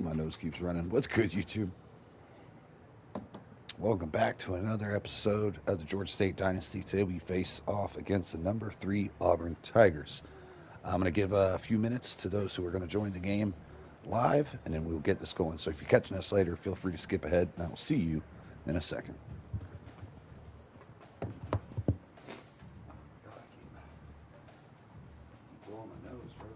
my nose keeps running. What's good, YouTube? Welcome back to another episode of the Georgia State Dynasty. Today we face off against the number 3 Auburn Tigers. I'm going to give a few minutes to those who are going to join the game live, and then we'll get this going. So if you're catching us later, feel free to skip ahead, and I will see you in a second. Blowing my nose, bro.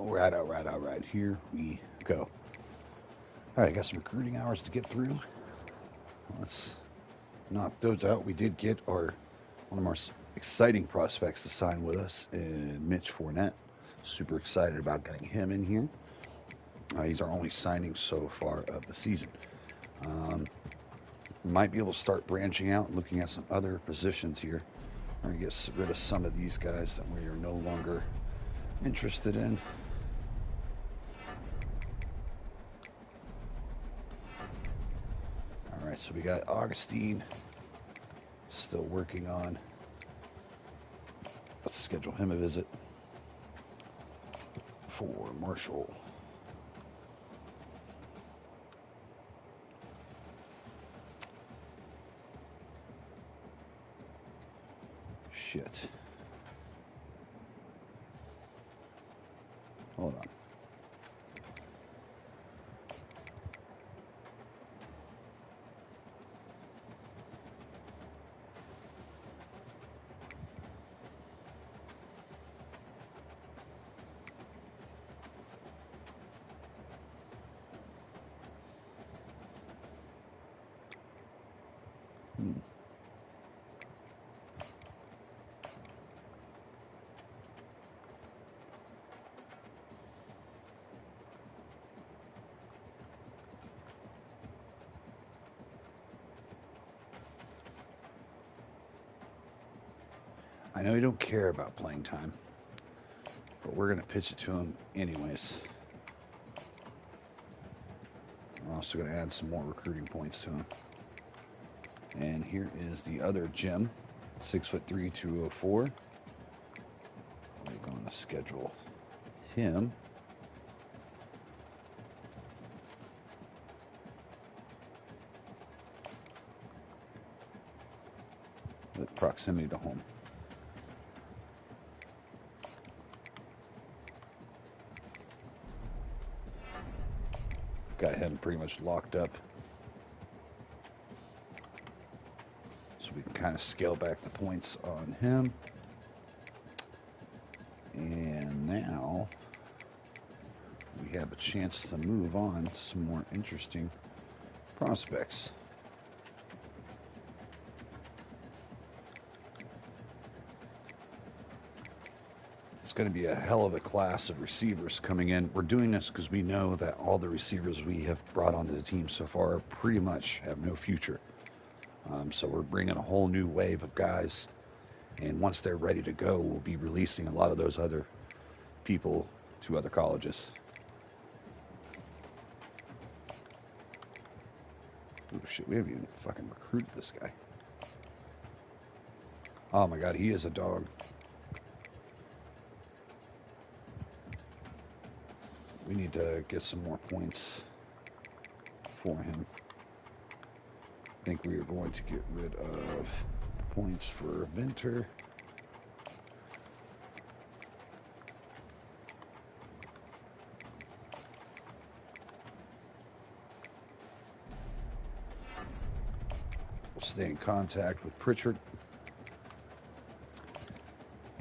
All right. Here we go. All right, got some recruiting hours to get through. Let's knock those out. We did get one of our exciting prospects to sign with us, in Mitch Fournette. Super excited about getting him in here. He's our only signing so far of the season. We might be able to start branching out and looking at some other positions here. We're going to get rid of some of these guys that we are no longer interested in. All right, so we got Augustine still working on. Let's schedule him a visit for Marshall. Shit. Hold on. I know you don't care about playing time, but we're going to pitch it to him anyways. We're also going to add some more recruiting points to him. And here is the other Jim, 6'3", 204. We're going to schedule him. With proximity to home. Got him pretty much locked up. So we can kind of scale back the points on him. And now we have a chance to move on to some more interesting prospects. It's going to be a hell of a class of receivers coming in. We're doing this because we know that all the receivers we have brought onto the team so far pretty much have no future. So we're bringing a whole new wave of guys. And once they're ready to go, we'll be releasing a lot of those other people to other colleges. Oh shit, we haven't even fucking recruited this guy. Oh my god, he is a dog. We need to get some more points for him. I think we are going to get rid of points for Venter. We'll stay in contact with Pritchard.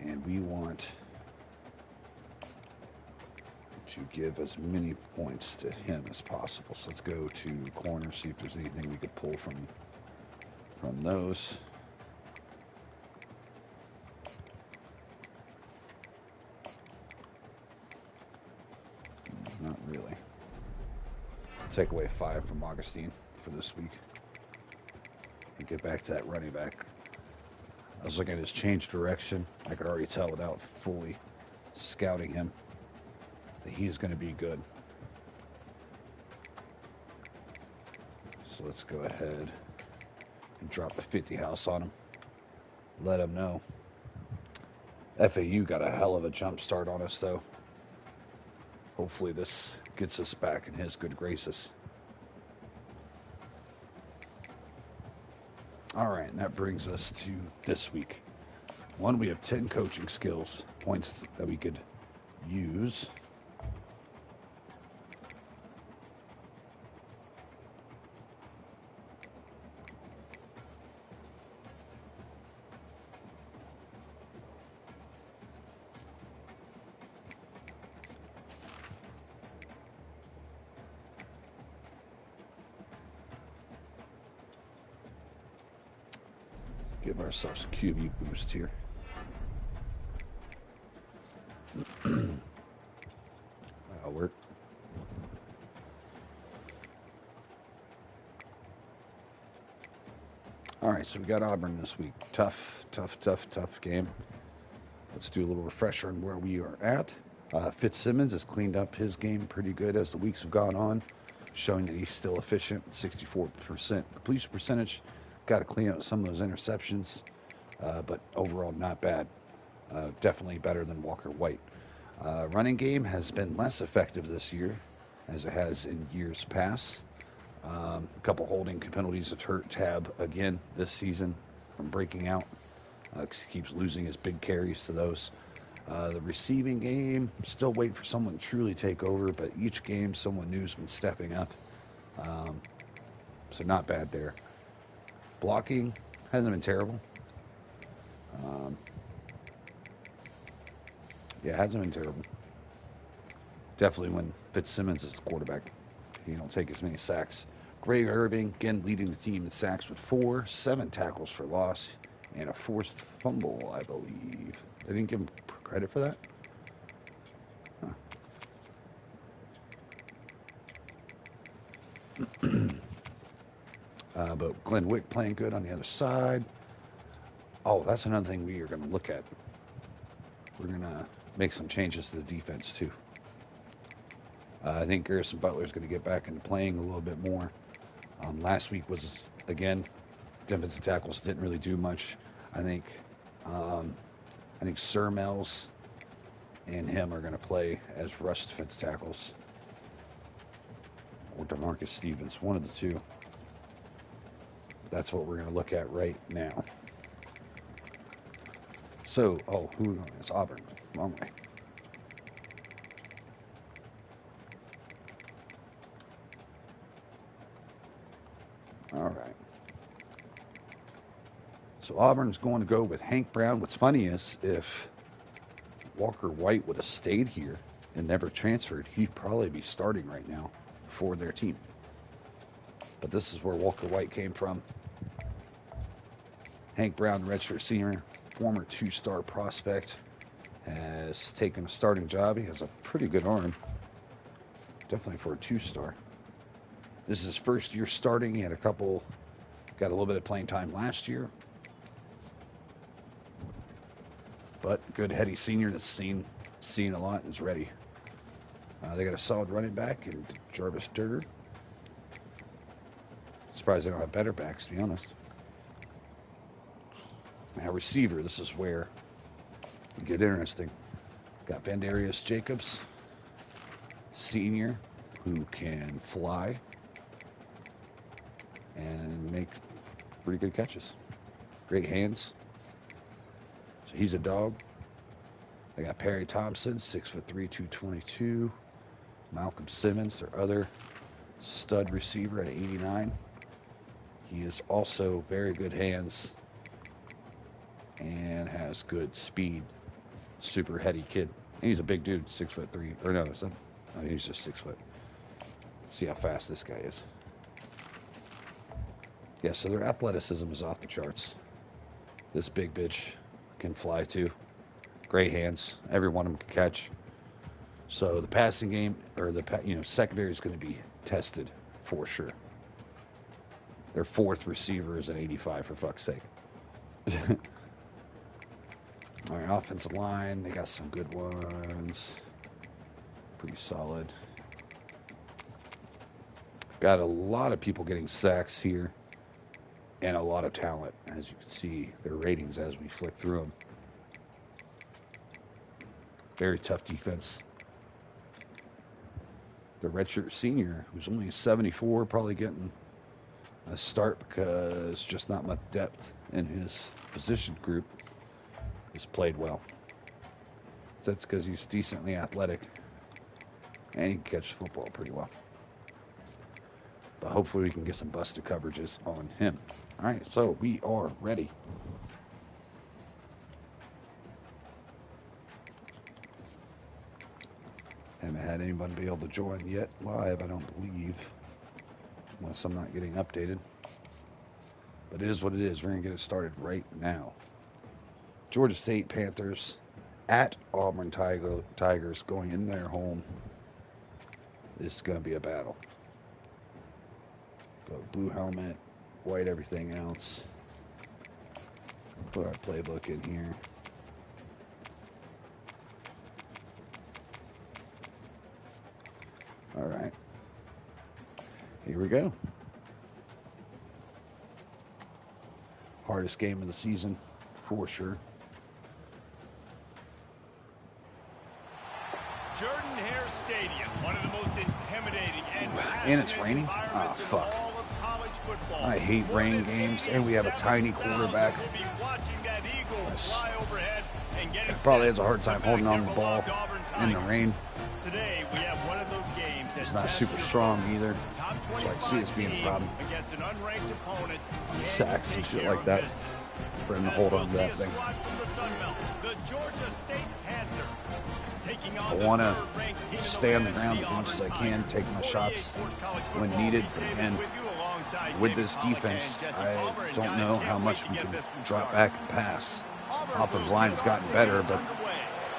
And we want to give as many points to him as possible. So let's go to corner, see if there's anything we could pull from those. Not really. Take away 5 from Augustine for this week. And get back to that running back. I was looking at his change direction. I could already tell without fully scouting him that he's going to be good. So let's go ahead and drop the 50 house on him. Let him know. FAU got a hell of a jump start on us, though. Hopefully this gets us back in his good graces. All right, and that brings us to this week. One, we have 10 coaching skills points that we could use. Give ourselves a QB boost here. That'll work. All right, so we got Auburn this week. Tough game. Let's do a little refresher on where we are at. Fitzsimmons has cleaned up his game pretty good as the weeks have gone on, showing that he's still efficient, 64% completion percentage. Got to clean up some of those interceptions, but overall not bad. Definitely better than Walker White. Running game has been less effective this year as it has in years past. A couple holding penalties have hurt Tab again this season from breaking out. He keeps losing his big carries to those. The receiving game, still waiting for someone to truly take over, but each game someone new's been stepping up. So not bad there. Blocking hasn't been terrible. Yeah, hasn't been terrible. Definitely when Fitzsimmons is the quarterback, you don't take as many sacks. Greg Irving, again, leading the team in sacks with 4, 7 tackles for loss, and a forced fumble, I believe. They didn't give him credit for that? Huh. But Glenn Wick playing good on the other side. Oh, that's another thing we are going to look at. We're going to make some changes to the defense, too. I think Garrison Butler is going to get back into playing a little bit more. Last week was, again, defensive tackles didn't really do much. I think Sir Mel's and him are going to play as rush defense tackles. Or DeMarcus Stevens, one of the two. That's what we're going to look at right now. So, who are we going? It's Auburn. Wrong way. All right. So Auburn's going to go with Hank Brown. What's funny is if Walker White would have stayed here and never transferred, he'd probably be starting right now for their team. But this is where Walker White came from. Hank Brown, redshirt senior, former 2-star prospect, has taken a starting job. He has a pretty good arm, definitely for a 2-star. This is his first year starting. He had got a little bit of playing time last year. But good heady senior that's seen a lot and is ready. They got a solid running back in Jarvis Durger. Surprised they don't have better backs, to be honest. Now receiver, this is where it get interesting. Got Vandarius Jacobs, senior, who can fly and make pretty good catches. Great hands. So he's a dog. They got Perry Thompson, 6'3", 222. Malcolm Simmons, their other stud receiver at 89. He is also very good hands and has good speed. Super heady kid. And he's a big dude, 6'3". Or no, he's just 6 foot. Let's see how fast this guy is. Yeah, so their athleticism is off the charts. This big bitch can fly too. Great hands. Every one of them can catch. So the passing game, or the secondary is going to be tested for sure. Their fourth receiver is an 85, for fuck's sake. All right, offensive line, they got some good ones. Pretty solid. Got a lot of people getting sacks here. And a lot of talent, as you can see their ratings as we flick through them. Very tough defense. The redshirt senior, who's only 74, probably getting a start because just not much depth in his position group, has played well. That's because he's decently athletic and he can catch the football pretty well. But hopefully we can get some busted coverages on him. All right, so we are ready. Haven't had anyone be able to join yet live, I don't believe, unless I'm not getting updated. But it is what it is. We're going to get it started right now. Georgia State Panthers at Auburn Tigers going in their home. This is going to be a battle. Go blue helmet, white everything else. Put our playbook in here. All right. Here we go. Hardest game of the season, for sure. Jordan-Hare Stadium, one of the most intimidating and it's raining? Ah, fuck. I hate rain games, and we have a tiny quarterback. Probably has a hard time holding on to the ball in the rain. Today we have one of those games. He's not super strong either, so I can see this being a problem. Against an unranked opponent, sacks and shit like that for him to hold on to that thing. I want to stay on the ground as much as I can, take my shots when needed, and with this defense, I don't know how much we can drop back and pass. Offensive line has gotten better, but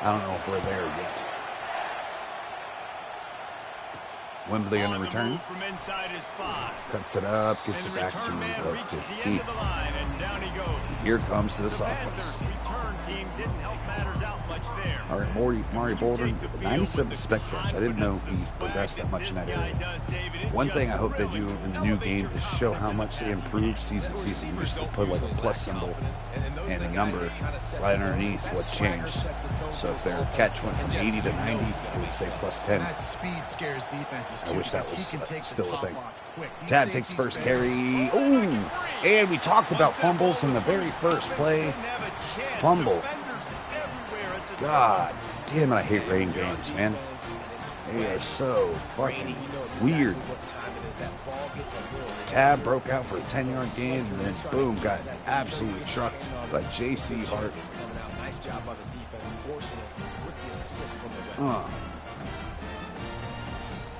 I don't know if we're there yet. Wembley on the return. Cuts it up, gets it back to the 15. Here comes this offense. All right, Maury Bolden, 97 spec catch. I didn't know he progressed that much in that area. One thing I hope they do in the new game is show how much they improved season to season. You used to put like a plus symbol and a number right underneath what changed. So if their catch went from 80 to 90, it would say plus 10. That speed scares defenses too. I wish that was still a thing. Tad takes first carry. Ooh! And we talked about fumbles in the very first play. Fumble. God damn it, I hate rain games, man. They are so fucking weird. Tab broke out for a 10-yard gain, and then boom, got absolutely trucked by J.C. Hart.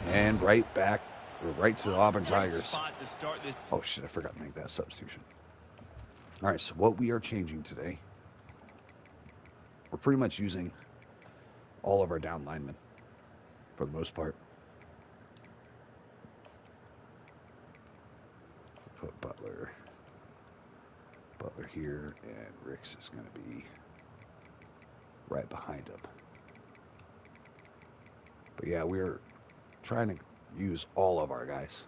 And right back, right to the Auburn Tigers. Oh shit, I forgot to make that substitution. All right, so what we are changing today, we're pretty much using all of our down linemen for the most part. Put Butler here, and Ricks is going to be right behind him. But yeah, we're trying to use all of our guys.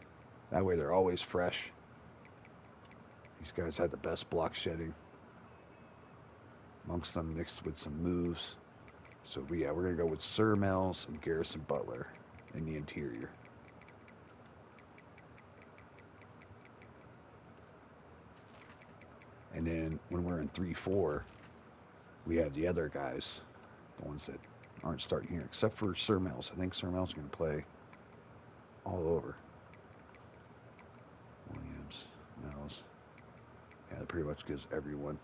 That way they're always fresh. These guys had the best block shedding amongst them, mixed with some moves. So yeah, we're going to go with Sir Mells and Garrison Butler in the interior. And then when we're in 3-4, we have the other guys, the ones that aren't starting here, except for Sir Mells. I think Sir Mells is going to play all over. Williams, Mells. Yeah, that pretty much gives everyone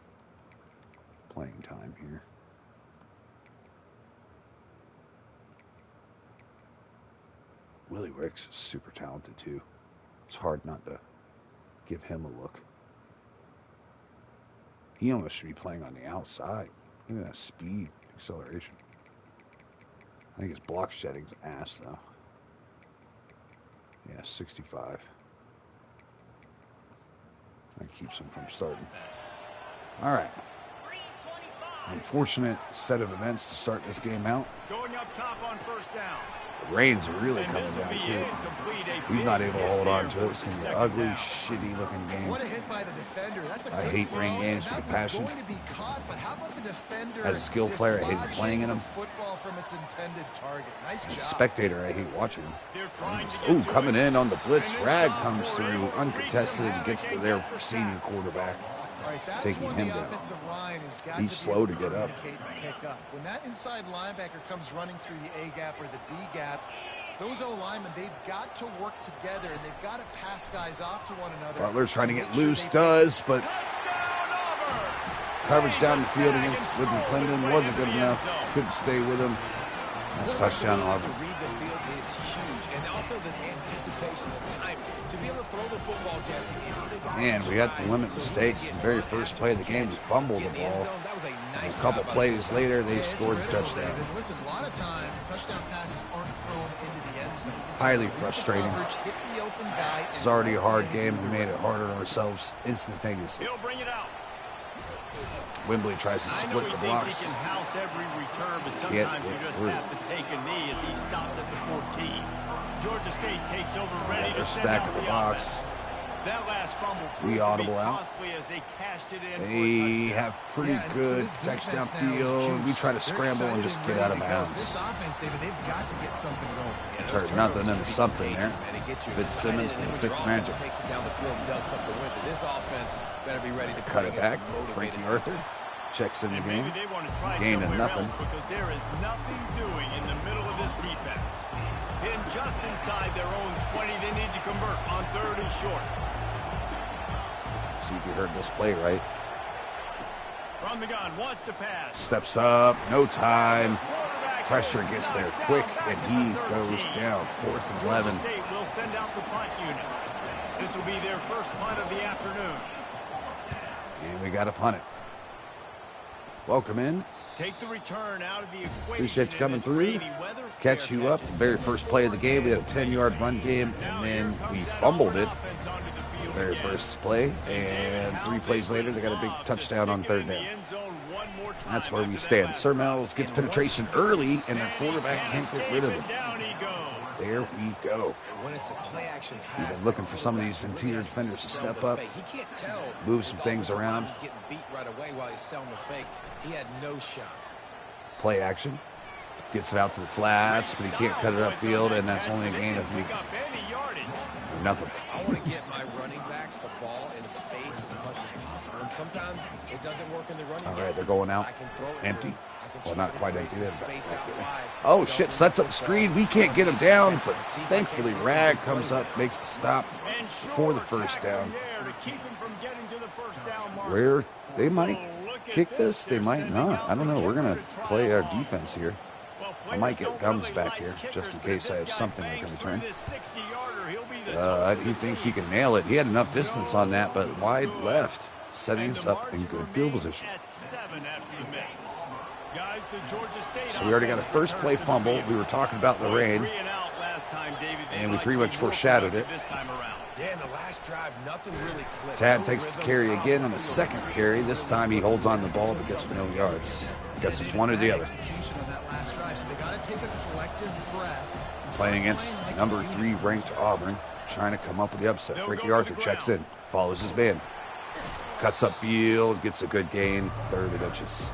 playing time here. Willie Ricks is super talented too. It's hard not to give him a look. He almost should be playing on the outside. Look at that speed, acceleration. I think his block shedding's ass though. Yeah, 65. That keeps him from starting. All right. Unfortunate set of events to start this game out. Going up top on first down. The rain's really coming down too. He's not able to hold on to it. It's going to be an ugly, shitty looking game. What a hit by the defender. That's a I hate rain games with passion. As a skilled player, I hate playing in them. As a spectator, I hate watching them. Ooh, coming in on the blitz. Rag comes through, uncontested, gets to their senior quarterback, taking him down. He's slow to get up. When that inside linebacker comes running through the A gap or the B gap, those O-linemen, they've got to work together, and they've got to pass guys off to one another. Butler's trying to get loose, but coverage down the field against with McClendon wasn't good enough. Couldn't stay with him. That's touchdown Auburn. To read the field is huge, and also the anticipation, the time To be able to throw the football, Jesse, And we had to limit mistakes. The very first play of the game, we fumbled the ball. And a couple plays later, they scored a touchdown. Listen, a lot of times, touchdown passes aren't thrown into the end zone. Highly frustrating. Hit the open guy. It's already a hard game. We made it harder on ourselves instantaneously. He'll bring it out. Wembley tries to split the blocks. He can house every return, but Can't sometimes you get just through. have to take a knee as he stopped at the 14. Georgia State takes over, ready They're to send stacked out in the the box. offense. That last fumble We proved to be audible out. costly as they cashed it in for a They touchdown. have pretty good touchdown field. We try to scramble and just get out of bounds. This offense, David, they've got to get something going. Turned nothing into something there. Fitzsimmons and Fitzmagic. Takes it down the field and does something with it. This offense better be ready to Cut it back. Frankie Arthur checks in the game. Gain of nothing. Because there is nothing doing in the middle of this defense. Pinned just inside their own 20, they need to convert on 3rd and short. See if you heard this play right. From the gun, wants to pass. Steps up, no time. Quarterback Pressure goes gets there down quick, back and to he the goes 13. down. 4th and 11. Georgia State will send out the punt unit. This will be their first punt of the afternoon. And we got to punt it. Welcome in. Take the return out of the equation. Appreciate you coming in this through. rainy weather. Catch you up. The very first play of the game, we had a 10-yard run game, and then we fumbled it. The very first play, and 3 plays later, they got a big touchdown on 3rd down. That's where we stand. Sir Mel's gets penetration early, and their quarterback can't get rid of him. There we go. When it's a play action We've pass, been looking for some of these interior defenders to step up, he can't tell. move some things around. He's getting beat right away while he's selling the fake. He had no shot. Play action. Gets it out to the flats, but he can't cut it upfield, and that's only a gain of nothing. I want to get my running backs the ball in space as much as possible. And sometimes it doesn't work in the running All game. right, they're going out. I can throw it to Empty. him. I can Well, shoot not it quite away empty to then. space out wide. Oh, shit, sets up the screen. We can't get him down, but thankfully Rag comes up, makes the stop before the first down. Where they might kick this, they might not. I don't know. We're going to play our defense here. I might get Gums back here, just in case I have something I can return. He thinks he can nail it. He had enough distance on that, but wide left, setting us up in good field position. So we already got a first play fumble. We were talking about the rain, and we pretty much foreshadowed it. Yeah, in the last drive, nothing really clicked. Tad takes the carry again on the second carry. This time he holds on the ball but gets no yards. Gets us one or the other. Playing against number 3 ranked Auburn, trying to come up with the upset. Frankie Arthur checks in, follows his man. Cuts up field, gets a good gain, 3rd and inches.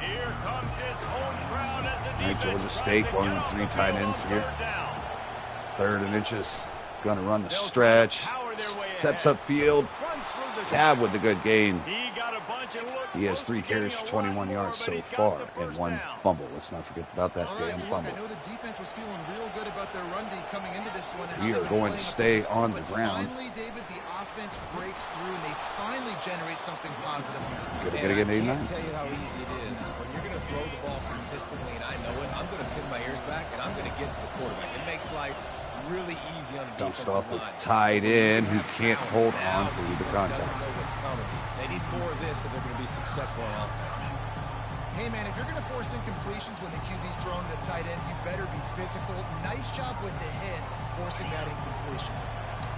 Here comes his home crowd as the All right, Georgia State going with 3 tight ends here. 3rd and inches. Going to run the stretch. Steps up field. Tab with the good gain. He has 3 carries for 21 yards so far and 1 fumble. Let's not forget about that damn fumble. I know the defense was feeling real good about their run D coming into this one. We are going to stay on the ground. Finally, David, the offense breaks through and they finally generate something positive. Good to get I 89. can't tell you how easy it is. When you're going to throw the ball consistently, and I know it, I'm going to pin my ears back, and I'm going to get to the quarterback. It makes life really easy on the Dumps defensive it off the line. tight end who can't hold on through the Doesn't contact. know what's coming. They need more of this if they're going to be successful on offense. Hey, man, if you're going to force incompletions when the QB's throwing to the tight end, you better be physical. Nice job with the hit, forcing that incompletion.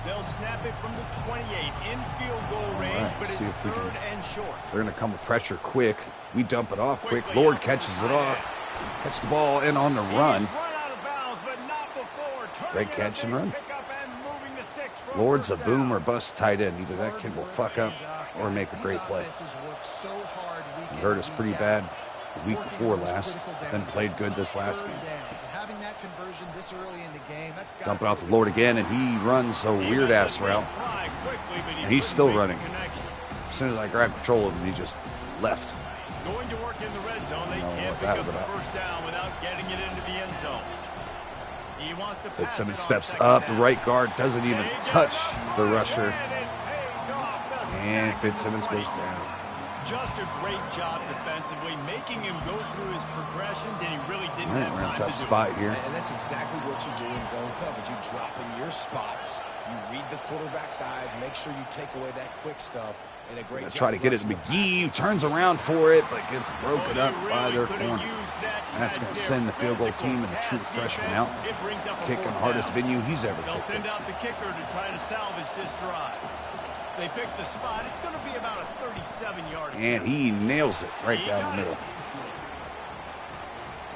They'll snap it from the 28 in field goal range, right, but it's see if we can- 3rd and short. They're going to come with pressure quick. We dump it off quick. Lord catches it off. Catch the ball in on the run. Great catch and run. Lord's a boom or bust tight end. Either that kid will fuck up or make a great play. He hurt us pretty bad the week before last, then played good this last game. Dump it off to Lord again, and he runs a weird-ass route. And he's still running. As soon as I grabbed control of him, he just left. Going to work in the red zone. They can't pick up the first down without getting it into the end zone. He wants to pass Fitzsimmons it on steps second up. The down. right guard doesn't even touch the rusher. And Fitzsimmons goes down. Just a great job defensively, making him go through his progressions, and he really didn't have We're in a time tough to do spot it. here. And that's exactly what you do in zone coverage. You drop in your spots. You read the quarterback's eyes. Make sure you take away that quick stuff. And a great job Try to get it to McGee, turns around for it, but gets broken up by their corner. That's going to send the field goal team and the true freshman out. Kicking hardest venue he's ever They'll kicked send in. out the kicker to try to salvage this drive. They pick the spot. It's going to be about a 37-yard. And he nails it right down the middle.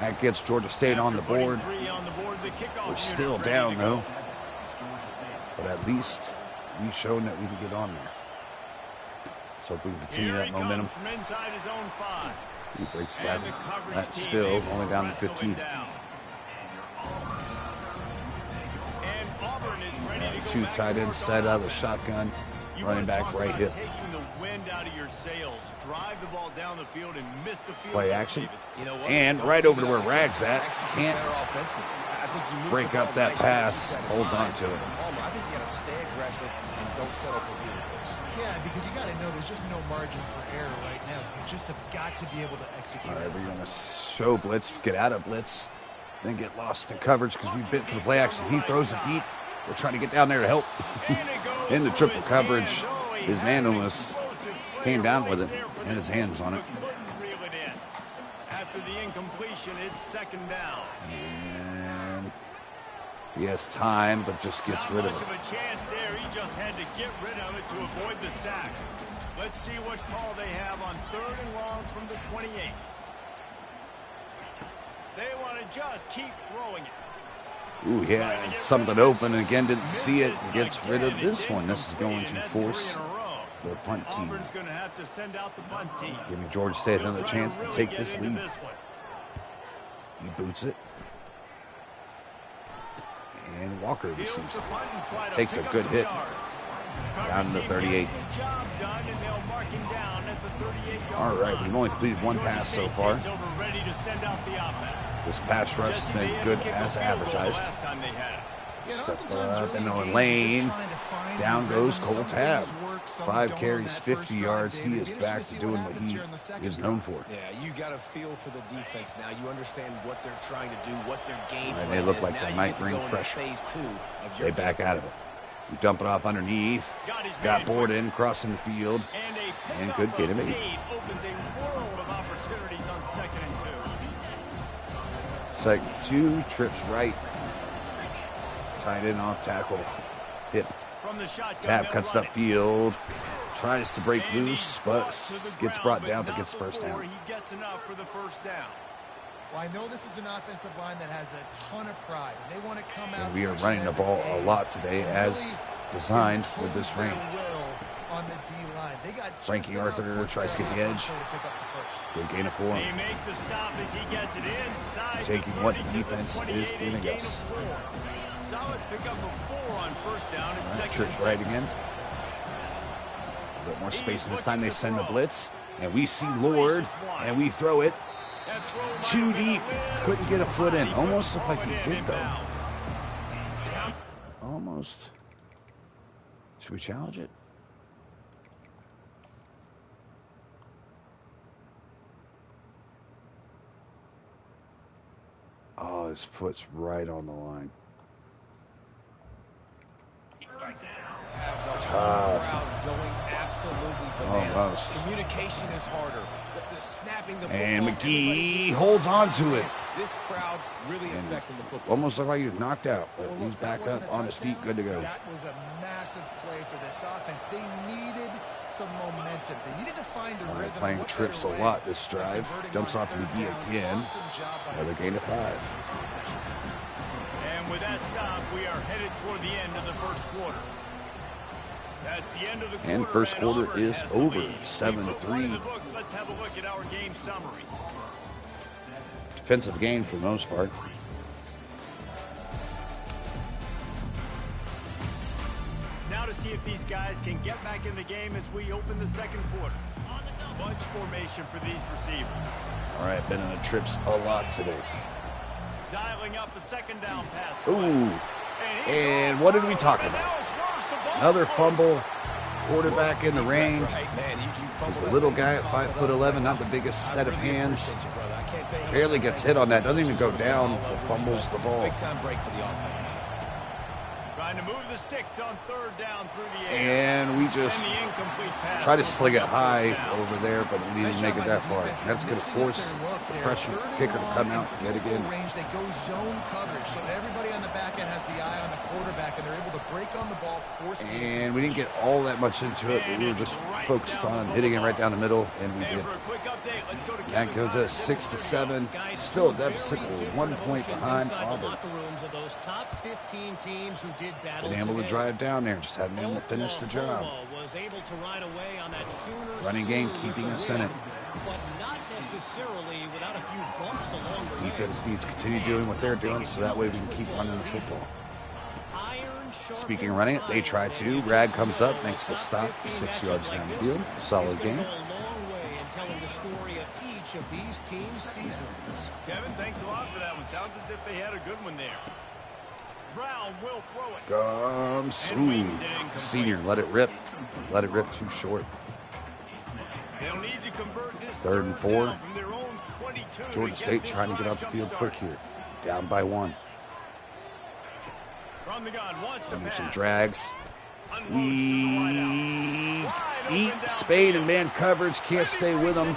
That gets Georgia State on the board. We're still down, though. But at least we've shown that we can get on there. So if we can continue that momentum. From inside his own 5. He breaks that. That's still only down to 15. And Auburn is ready to go. Two tight ends set out of the shotgun. Running back right hip. Taking the wind out of your sails. Drive the ball down the field and miss the field. Play action. You know what? And right over to where Rag's at. Can't break up that pass. Holds on to it. I think you got to stay aggressive and don't settle for field goals. Yeah, because you got to know there's just no margin for error right now. You just have got to be able to execute. All right, we're going to show blitz, get out of blitz, then get lost in coverage because we bit for the play action. He throws it deep. We're trying to get down there to help. In the triple coverage, his man almost came down with it, and his hand was on it. After the incompletion, it's second down. And he has time, but just gets rid of Not it. much of a chance there. He just had to get rid of it to avoid the sack. Let's see what call they have on 3rd and long from the 28. They want to just keep throwing it. Ooh, yeah, something open, and again, didn't see it. Gets rid of this one. This is going to force the punt team. Auburn's going to have to send out the punt team. Giving Georgia State another chance to take this lead. He boots it. And Walker receives it. Takes a good hit. Down to the 38. All right, we've only completed one pass so far. This pass rush has been good as advertised. Step up in the lane. Down goes Cole Tabb. 5 carries, 50 yards. He is back to doing what he is known for. Yeah, you got a feel for the defense now. You understand what they're trying to do, what their game plan is. They look like they might bring pressure. They back out of it. We dump it off underneath. Got bored in, crossing the field. And good get him. Second 2, trips right. Tight end off tackle. Hip. Tabb cuts it upfield. Tries to break loose, but gets brought down but gets first down. Well, I know this is an offensive line that has a ton of pride. They want to come out. And we are running the ball a lot today as designed with this range. On the D-line. They got Frankie Arthur tries to get the edge. Good gain of 4. They make the stop as he gets it inside. Taking what the defense is giving us. Solid pickup of 4 on first down and second. Trips right again. A bit more space this time. They send the blitz, and we see Lord, and we throw it too deep. Couldn't get a foot in. Almost looked like he did, though. Almost. Should we challenge it? Oh, his foot's right on the line. Almost. Communication is harder. The snapping the And McGee holds on to it. This crowd really affecting the football. Almost looked like he was knocked out, but he's back up on his feet, good to go. That was a massive play for this offense. They needed some momentum. They needed to find a rhythm. Playing trips a lot this drive. Dumps off to McGee again. Another gain of 5. And with that stop, we are headed toward the end of the first quarter. That's the end of the quarter. And first quarter Auburn is has the over. lead. 7-3. Let's have a look at our game summary. Defensive game for the most part. Now to see if these guys can get back in the game as we open the second quarter. Bunch formation for these receivers. All right, been in the trips a lot today. Dialing up a second down pass. Ooh. And what did we talk about? Another fumble. quarterback in the rain. He's a little guy at 5'11", not the biggest set of hands. Barely gets hit on that, doesn't even go down, fumbles the ball. Big time break for the offense. Trying to move the sticks on third down through the air. And we just try to sling it high over there, but we didn't make it that far. That's going to force the pressure kicker to come out yet again. They go zone coverage, so everybody on the back end has the eye on the quarterback, and they're able to break on the ball, force. And we didn't get all that much into it, but we were just focused on hitting it right down the middle, and we did. That goes at 6-7. Still a deficit. We're 1 point behind Auburn. Been able to drive down there, just haven't been able to finish the job. Running game keeping us in it. Defense needs to continue doing what they're doing, so that way we can keep running the football. Speaking of running it, they try to. Rag comes up, makes the stop 6 yards down the field. Solid game. Kevin, thanks a lot for that one. Sounds as if they had a good one there. Brown will throw it. Comes. Ooh, senior, let it rip. Let it rip too short. They'll need to convert this 3rd and 4. from their own 22 Georgia State trying to get out the field quick here. Down by 1. From the gun, wants to Some pass. drags. We eat Spade and man coverage. Can't stay with them.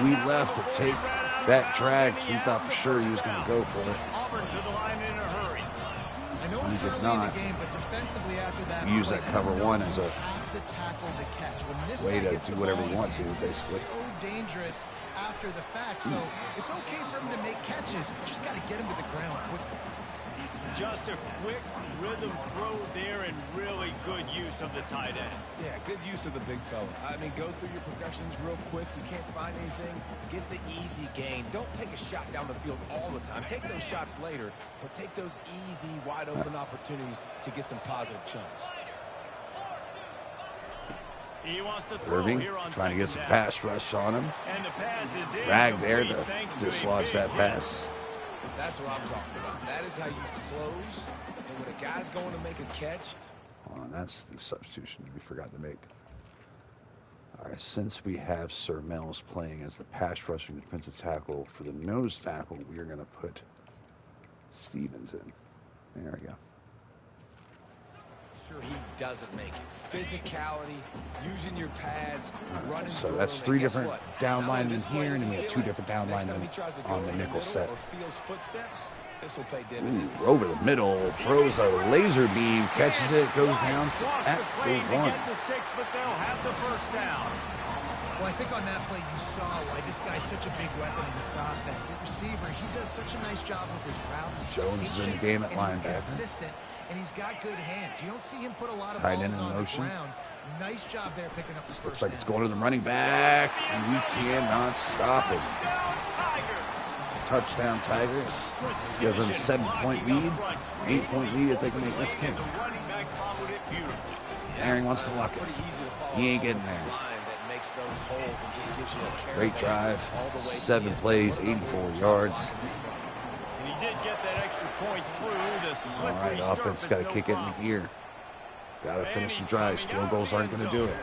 We left to take that drag. We thought for sure he was going to go for it. Auburn to the line in a hurry. I know He it's did early not. in the game, but defensively after that, Use that cover 1 as a have to tackle the catch. When this way guy to gets do the whatever ball, you want it's to, basically. So dangerous after the fact. So it's okay for him to make catches. Just got to get him to the ground quickly. Just a quick rhythm throw there and really good use of the tight end. Yeah, good use of the big fella. I mean, go through your progressions real quick. You can't find anything. Get the easy gain. Don't take a shot down the field all the time. Take those shots later, but take those easy, wide-open opportunities to get some positive chunks. He wants to throw Irving here on trying to get some second down. pass rush on him. And the pass is Rag there incomplete thanks to to a dislodge big that hit. pass. That's what I'm talking about. That is how you close. And when a guy's going to make a catch, Oh, that's the substitution we forgot to make. All right, since we have Sir Mills playing as the pass rushing defensive tackle for the nose tackle, we are going to put Stevens in. There we go. sure he doesn't make it. Physicality, using your pads, running So through that's them, 3 and guess different what? down Not only linemen this play here, and is then we have 2 healing, different down next time linemen he tries to go on the in nickel middle set. or feels footsteps, this will pay Ooh, dividends. over the middle, throws a laser beam, catches it, goes down at the 1. Get the 6, but they'll have the first down. Well, I think on that play you saw why this guy's such a big weapon in this offense. At receiver, he does such a nice job with his routes. He's Jones is in the patient, game at and he's linebacker. consistent, and he's got good hands. You don't see him put a lot of Tight end balls in on motion. the ground. Nice job there picking up the first Looks like it's down. going to the running back, and we cannot stop it. Touchdown Tigers. Gives them a 7-point lead. 8-point lead if they can make this kick. Aaron wants to lock it. He ain't getting there. Great drive. 7 plays, 84 yards. And he did get that extra point through the All slippery right, offense got to kick it in gear. Got to finish some drives. Field goals aren't going to do it.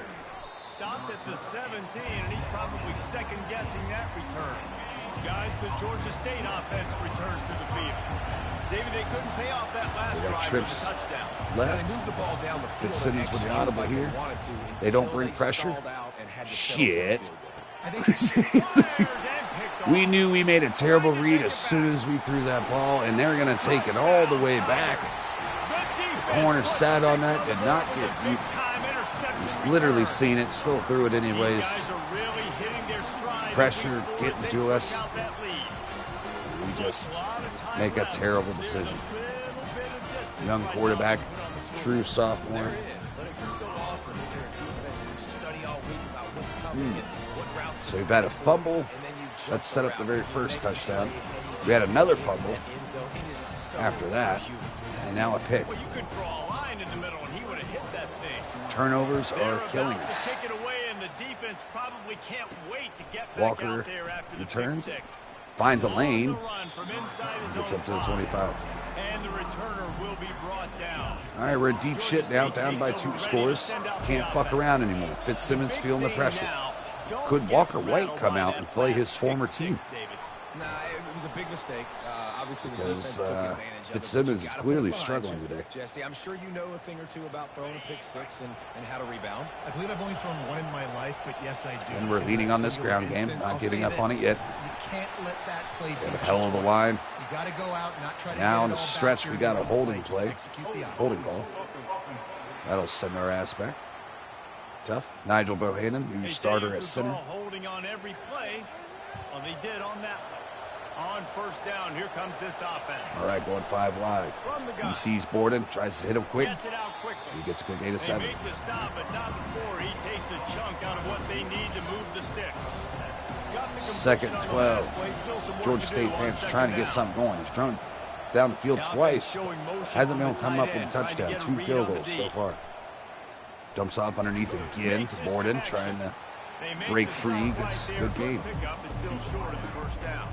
Stopped at the 17, and he's probably second-guessing that return. Guys, the Georgia State offense returns to the field. David, they couldn't pay off that last They got drive trips with a touchdown. left. Move the ball down the field. Fitzsimmons with the audible here. They don't bring pressure. Shit. I think We knew we made a terrible read as soon as we threw that ball, and they're going to take it all the way back. The corner sat on that, did not get deep. Just literally seen it, still threw it anyways. Pressure getting to us. We just make a terrible decision. Young quarterback, true sophomore. So we've had a fumble. That set up the very first touchdown. We had another fumble after that, and now a pick. Well, you could draw a line in the middle, and he would have hit that thing. Turnovers They're are about killing to us. Take it away, and the defense probably can't wait to get back Walker out there after the returns, pick 6. finds a On lane, the run from inside his gets own up to the 5. 25. And the returner will be brought down. All right, we're in deep shit now, down by 2 scores. Can't fuck around anymore. Fitzsimmons feeling the pressure. Could Walker White come out and play his former team? Nah, it was a big mistake. Obviously, the Because defense took advantage of it. Fitzsimmons is clearly struggling today. Jesse, I'm sure you know a thing or two about throwing a pick six and how to rebound. I believe I've only thrown one in my life, but yes, I do. And we're leaning on this ground game, not giving up on it yet. You can't let that play be Got a hell of a line. You got to go out and not try to Now get in it the all stretch, back we here got a in holding Just play. execute the offense. Holding ball. That'll send our ass back. Tough. Nigel Bohannon, new starter at center. Holding on every play. Well, they did on that one. On first down, here comes this offense. All right, going 5 wide. He sees Borden, tries to hit him quick. Gets it out quickly. He gets a good gain of They 7. make the stop, but not before he takes a chunk out of what they need to move the sticks. Got the Second completion on the 12. last play, still some work Georgia to State do on fans second trying to get down. something going. He's thrown down the field The offense twice. showing motion Hasn't from been able the to come tight up with a end, trying to touchdown. get a 2 read field on the goals so deep. far. Dumps off underneath again Makes to his Borden, connection. trying to They make break the free. stop Gets right good there. gain. Pickup is still short of the first down.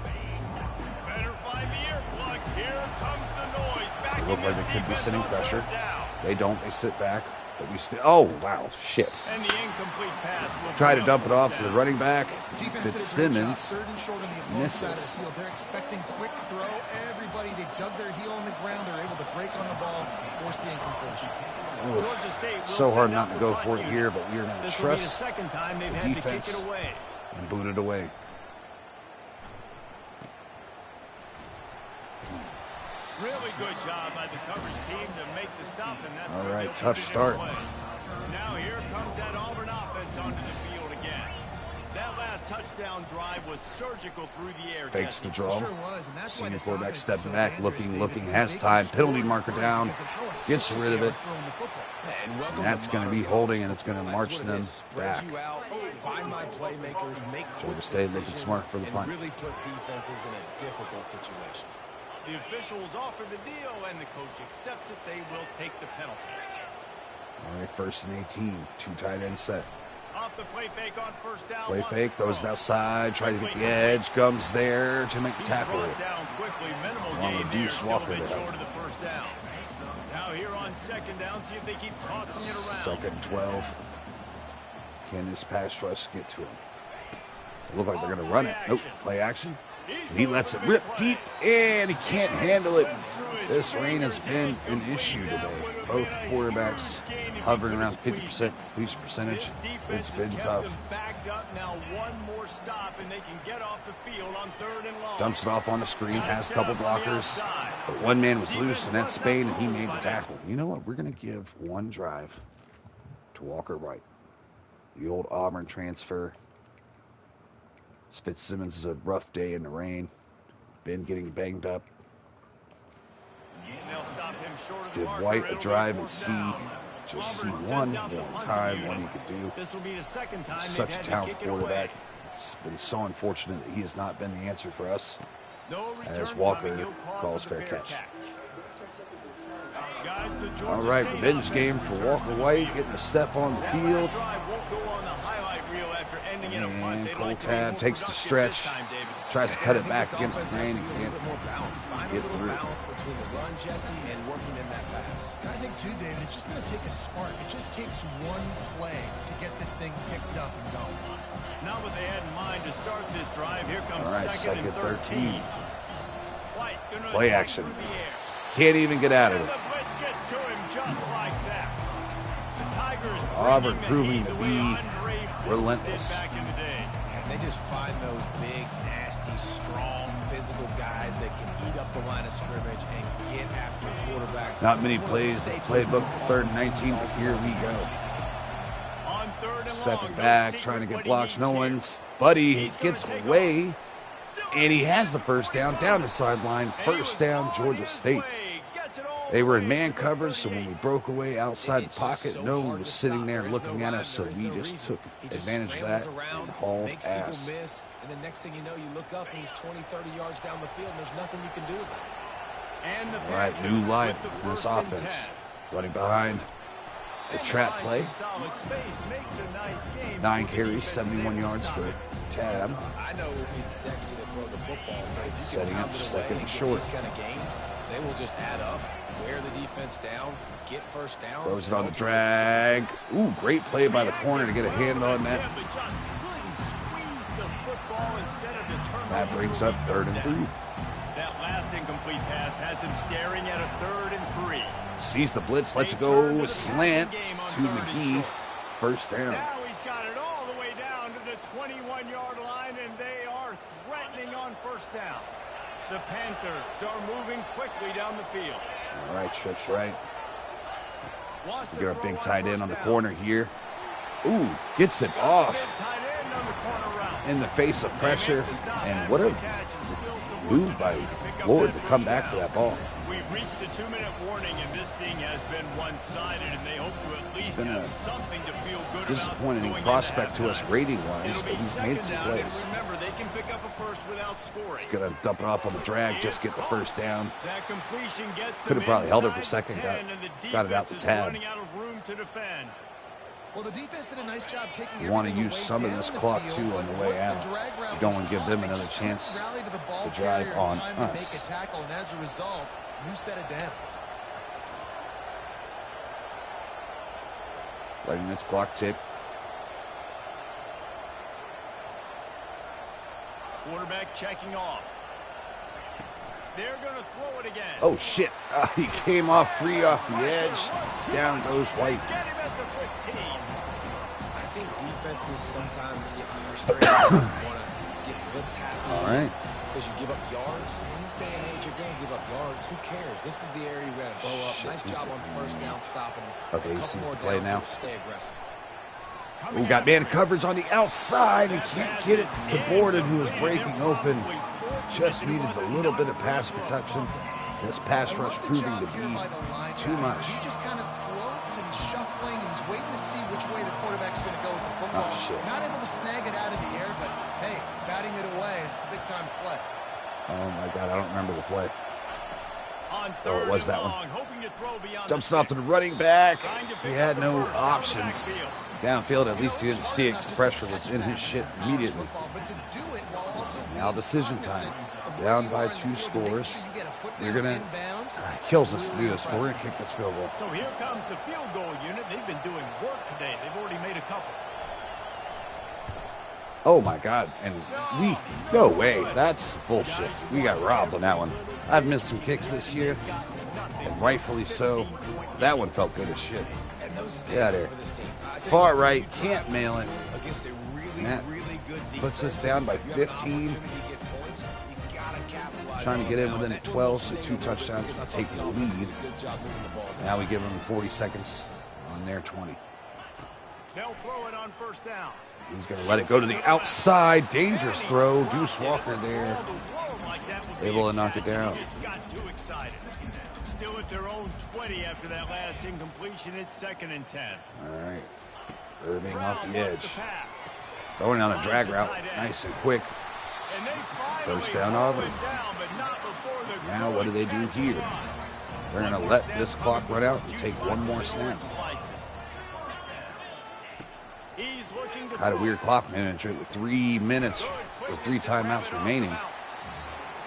Better find the ear plug. Here comes the noise. Back They look in like this they could be defense sitting on pressure. third down. They don't. They sit back. But we still. Oh, wow. Shit. And the incomplete pass will Try to bring dump up it off fourth to the down. running back. Defense did a great job. Fitzsimmons Third and short on the opposing side of misses. the field. They're expecting quick throw. Everybody, they dug their heel on the ground. They're able to break on the ball and force the incompletion. Oof. Georgia State will So hard send not out to the go punt for it unit. here, but we are going to This will be the trust second time they've the had to kick defense it away. and boot it away. Really good job by the coverage team to make the stop, and that's All good. right, They'll tough put it in start. play. Now here comes that Auburn offense onto the field again. That last touchdown drive was surgical through the air. Fakes Jesse. the draw. Sure was, and that's why Senior this quarterback offense is stepping so back, dangerous, looking, David, has because they time. can Penalty score marker free down. because of how Gets efficient rid of they it. are throwing the football. And welcome And that's to going to be modern holding, college and it's going to football. march That's what them it is. Spread back. you out, find my playmakers, make quick Georgia State looking decisions, smart for the and punt. really put defenses in a difficult situation. The officials offer the deal, and the coach accepts it. They will take the penalty. All right, 1st and 18. 2 tight end set. Off the play fake on first down. Play wants fake, to throws it throw. outside, tries to get the edge, comes there to make the He's tackle. brought down quickly. Minimal Wanna gain reduce there, still Walker a bit there. short of the first down. Now here on second down, see if they keep tossing it around. 2nd and 12. Can this pass rush get to him? Look like they're going to run it. Nope, play action. And he lets it rip deep, and he can't handle it. This rain has been an issue today. Both quarterbacks hovering around 50% completion percentage. It's been tough. Now one more stop, and they can get off the field on third and long. Dumps it off on the screen, has a couple blockers. But one man was loose, and that's Spain, and he made the tackle. You know what? We're going to give one drive to Walker White. The old Auburn transfer. Fitzsimmons is a rough day in the rain. Been getting banged up. And they'll stop him short of the Give marker. White a It'll be drive and fourth see. down. Just see Auburn one sends out the punting time, unit. what he could do. This will be the second time Such they've a had to talented kick it away. quarterback. It's been so unfortunate that he has not been the answer for us. No As return Walker coming, he'll call calls for the fair catch. Guys, the Georgia All right, State revenge offense game for returns Walker to the White, field. getting a step on the That field. last drive won't go on the highlight reel after ending in a punt. And They'd Cole like to be Tab more takes the productive stretch. this time, David. Tries to And cut I it think back this against the offense has grain. to He be a can't little bit more balanced. Find a get little through. balance between the run, Jesse, and working in that pass. And I think, too, David, it's just going to take a spark. It just takes one play to get this thing picked up and going. Not what they had in mind to start this drive. Here comes All right, second and 13. 13. White gonna Play take action. through the air. Can't even get out of And it. the blitz gets to him just like that. The Tigers Auburn bringing proving the to heat the way be Andre Brooks relentless. did back in the day. And they just find those big, nasty, strong, physical guys that can eat up the line of scrimmage and get after quarterbacks. Not many It's one of plays in the playbook for 3rd and 19, but here we go. On third and Stepping long, back, no trying to secret get what he blocks. needs No here. one's. Buddy He's gonna gets take away, off. Still and he in has the first down the sideline. And he First was down, on Georgia his State. way. Gets it all They were in the way man to the coverage, so when 38. we broke away outside the It's just pocket, so no one hard was to sitting stop. there There is looking no at rhyme, us, so there is we no just reason. took He just advantage of scrambles that around, and hauled makes ass. people miss, and the next thing you know, you look up and he's 20, 30 yards down the field, and there's nothing you can do about it. And the All right, new Panthers line with the for this first and offense. 10. Running behind. The trap play. 9 carries, 71 yards for Tab. I know it's sexy to throw the football, but if you Setting up second and short. these kind of gains, they will just add up, wear the defense down, get first downs. Throws it on the drag. Ooh, great play by the corner to get a hand on that. That brings up 3rd and 3. That last incomplete pass has him staring at a 3rd and 3. Sees the blitz, lets it go slant to McGee. First down. Now he's got it all the way down to the 21-yard line, and they are threatening on first down. The Panthers are moving quickly down the field. All right, stretch right. We got our big tight end on the corner here. Ooh, gets it off in the face of pressure. And what a move by Lord to come back for that ball. We've reached the 2-minute warning, and this thing has been one-sided, and they hope to at least have something to feel good about. Disappointing prospect to us rating-wise, but he's made some plays. Remember, they can pick up a first without scoring. He's going to dump it off on the drag, just get the first down. That completion gets could have probably held it for second, got it out the Tab. Well, the defense did a nice job taking. You want to use some of this clock too on the way out. You don't want to give them another chance to drive on us. Make a tackle, and as a result, new set of downs. Letting this clock tick. Quarterback checking off. They're going to throw it again. Oh shit! He came off free off the edge. Down goes White. Get him at the 15. I think defenses sometimes get frustrated. Want to get blitz happy. All right. Because you give up yards. In this day and age, you're going to give up yards. Who cares? This is the area you got to blow up. Nice job on first down, stopping. Okay, he sees the play now. Stay aggressive. We got man coverage on the outside and can't get it to Borden, who is breaking open. Just needed a little bit of pass protection. This pass rush proving to be too much. He just kind of floats and shuffling, and he's waiting to see which way the quarterback's going to go with the football. Oh, shit. Not able to snag it out of the air, but hey, batting it away, it's a big-time play. Oh my God, I don't remember the play. Oh, it was that one. Dumps it off to the running back. He had no options. Downfield, at least he didn't see it because pressure was in his shit immediately. Now decision time. Down by 2 scores. We're going to... kills us to do this, but we're going to kick this field goal. So here comes the field goal unit. They've been doing work today. They've already made a couple. Oh my God, and no way, that's bullshit. We got robbed on that one. I've missed some kicks this year, and rightfully so. That one felt good as shit. Get out of here. Far right, can't mail it. That puts us down by 15. Trying to get in within 12, so 2 touchdowns to take the lead. Now we give them 40 seconds on their 20. They'll throw it on first down. He's going to let it go to the outside. Dangerous throw. Deuce Walker there. Able to knock it down. Still at their own 20 after that last incompletion. It's 2nd and 10. All right. Irving off the edge. Throwing on a drag route. Nice and quick. First down Auburn. Now what do they do here? They're going to let this clock run out and take one more snap. Had a weird clock management with 3 minutes or 3 timeouts remaining.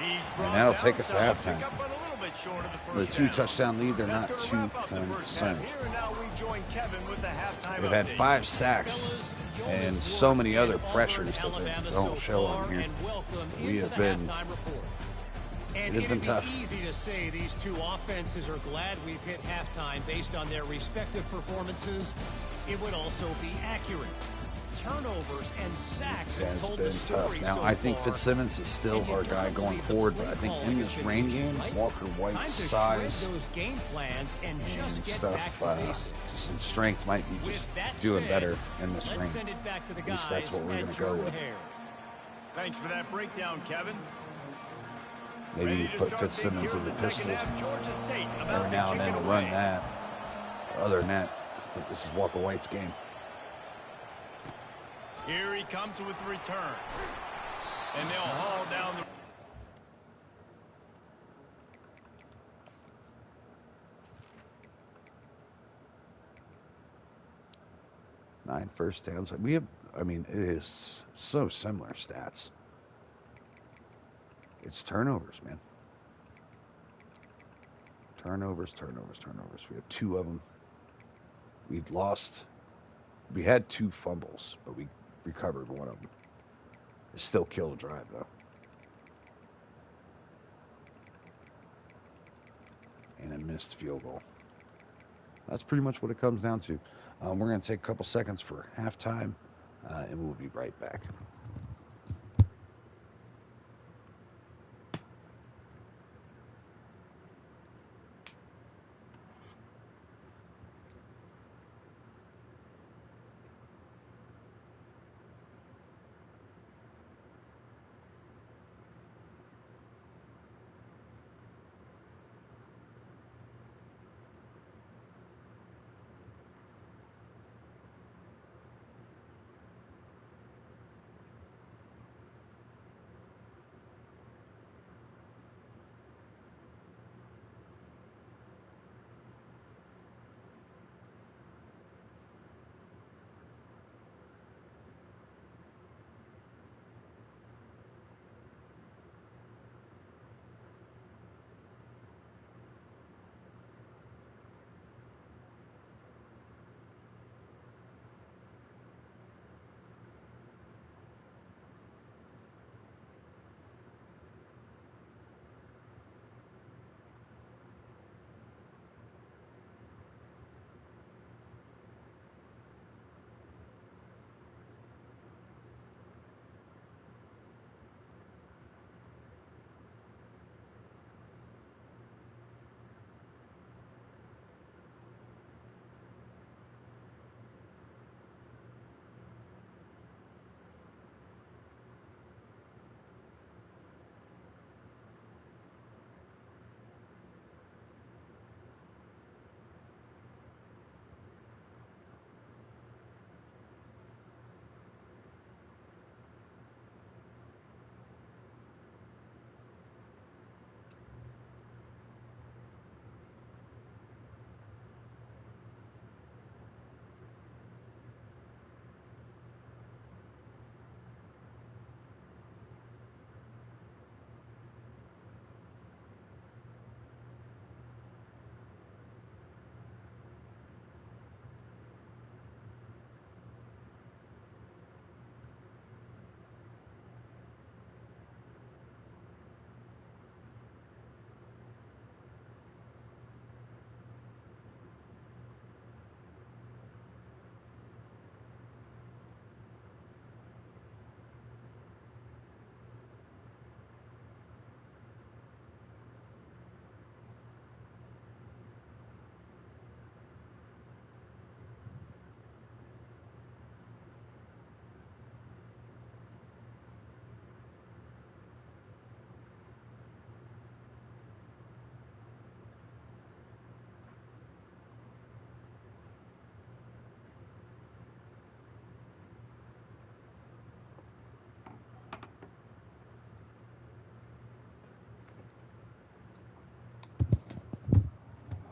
And that'll take us to halftime. With a 2 touchdown lead, they're not too concerned. They've had 5 sacks and so many other pressures that don't show on here. We have been... It has been tough. Easy to say these 2 offenses are glad we've hit halftime based on their respective performances. It would also be accurate. Turnovers and sacks have told the story. Now, I think Fitzsimmons is still our guy going forward, but I think in this rain game, Walker White's size and stuff, and strength might be just doing better in this rain. At least that's what we're going to go with. Thanks for that breakdown, Kevin. Maybe we put Fitzsimmons in the pistols every now and then to run that. Other than that, I think this is Walker White's game. Here he comes with the return. And they'll haul down the... 9 first downs. We have, I mean, it is so similar stats. It's turnovers, man. Turnovers. We have 2 of them. We had 2 fumbles, but we recovered 1 of them. It still killed a drive, though. And a missed field goal. That's pretty much what it comes down to. We're going to take a couple seconds for halftime, and we'll be right back.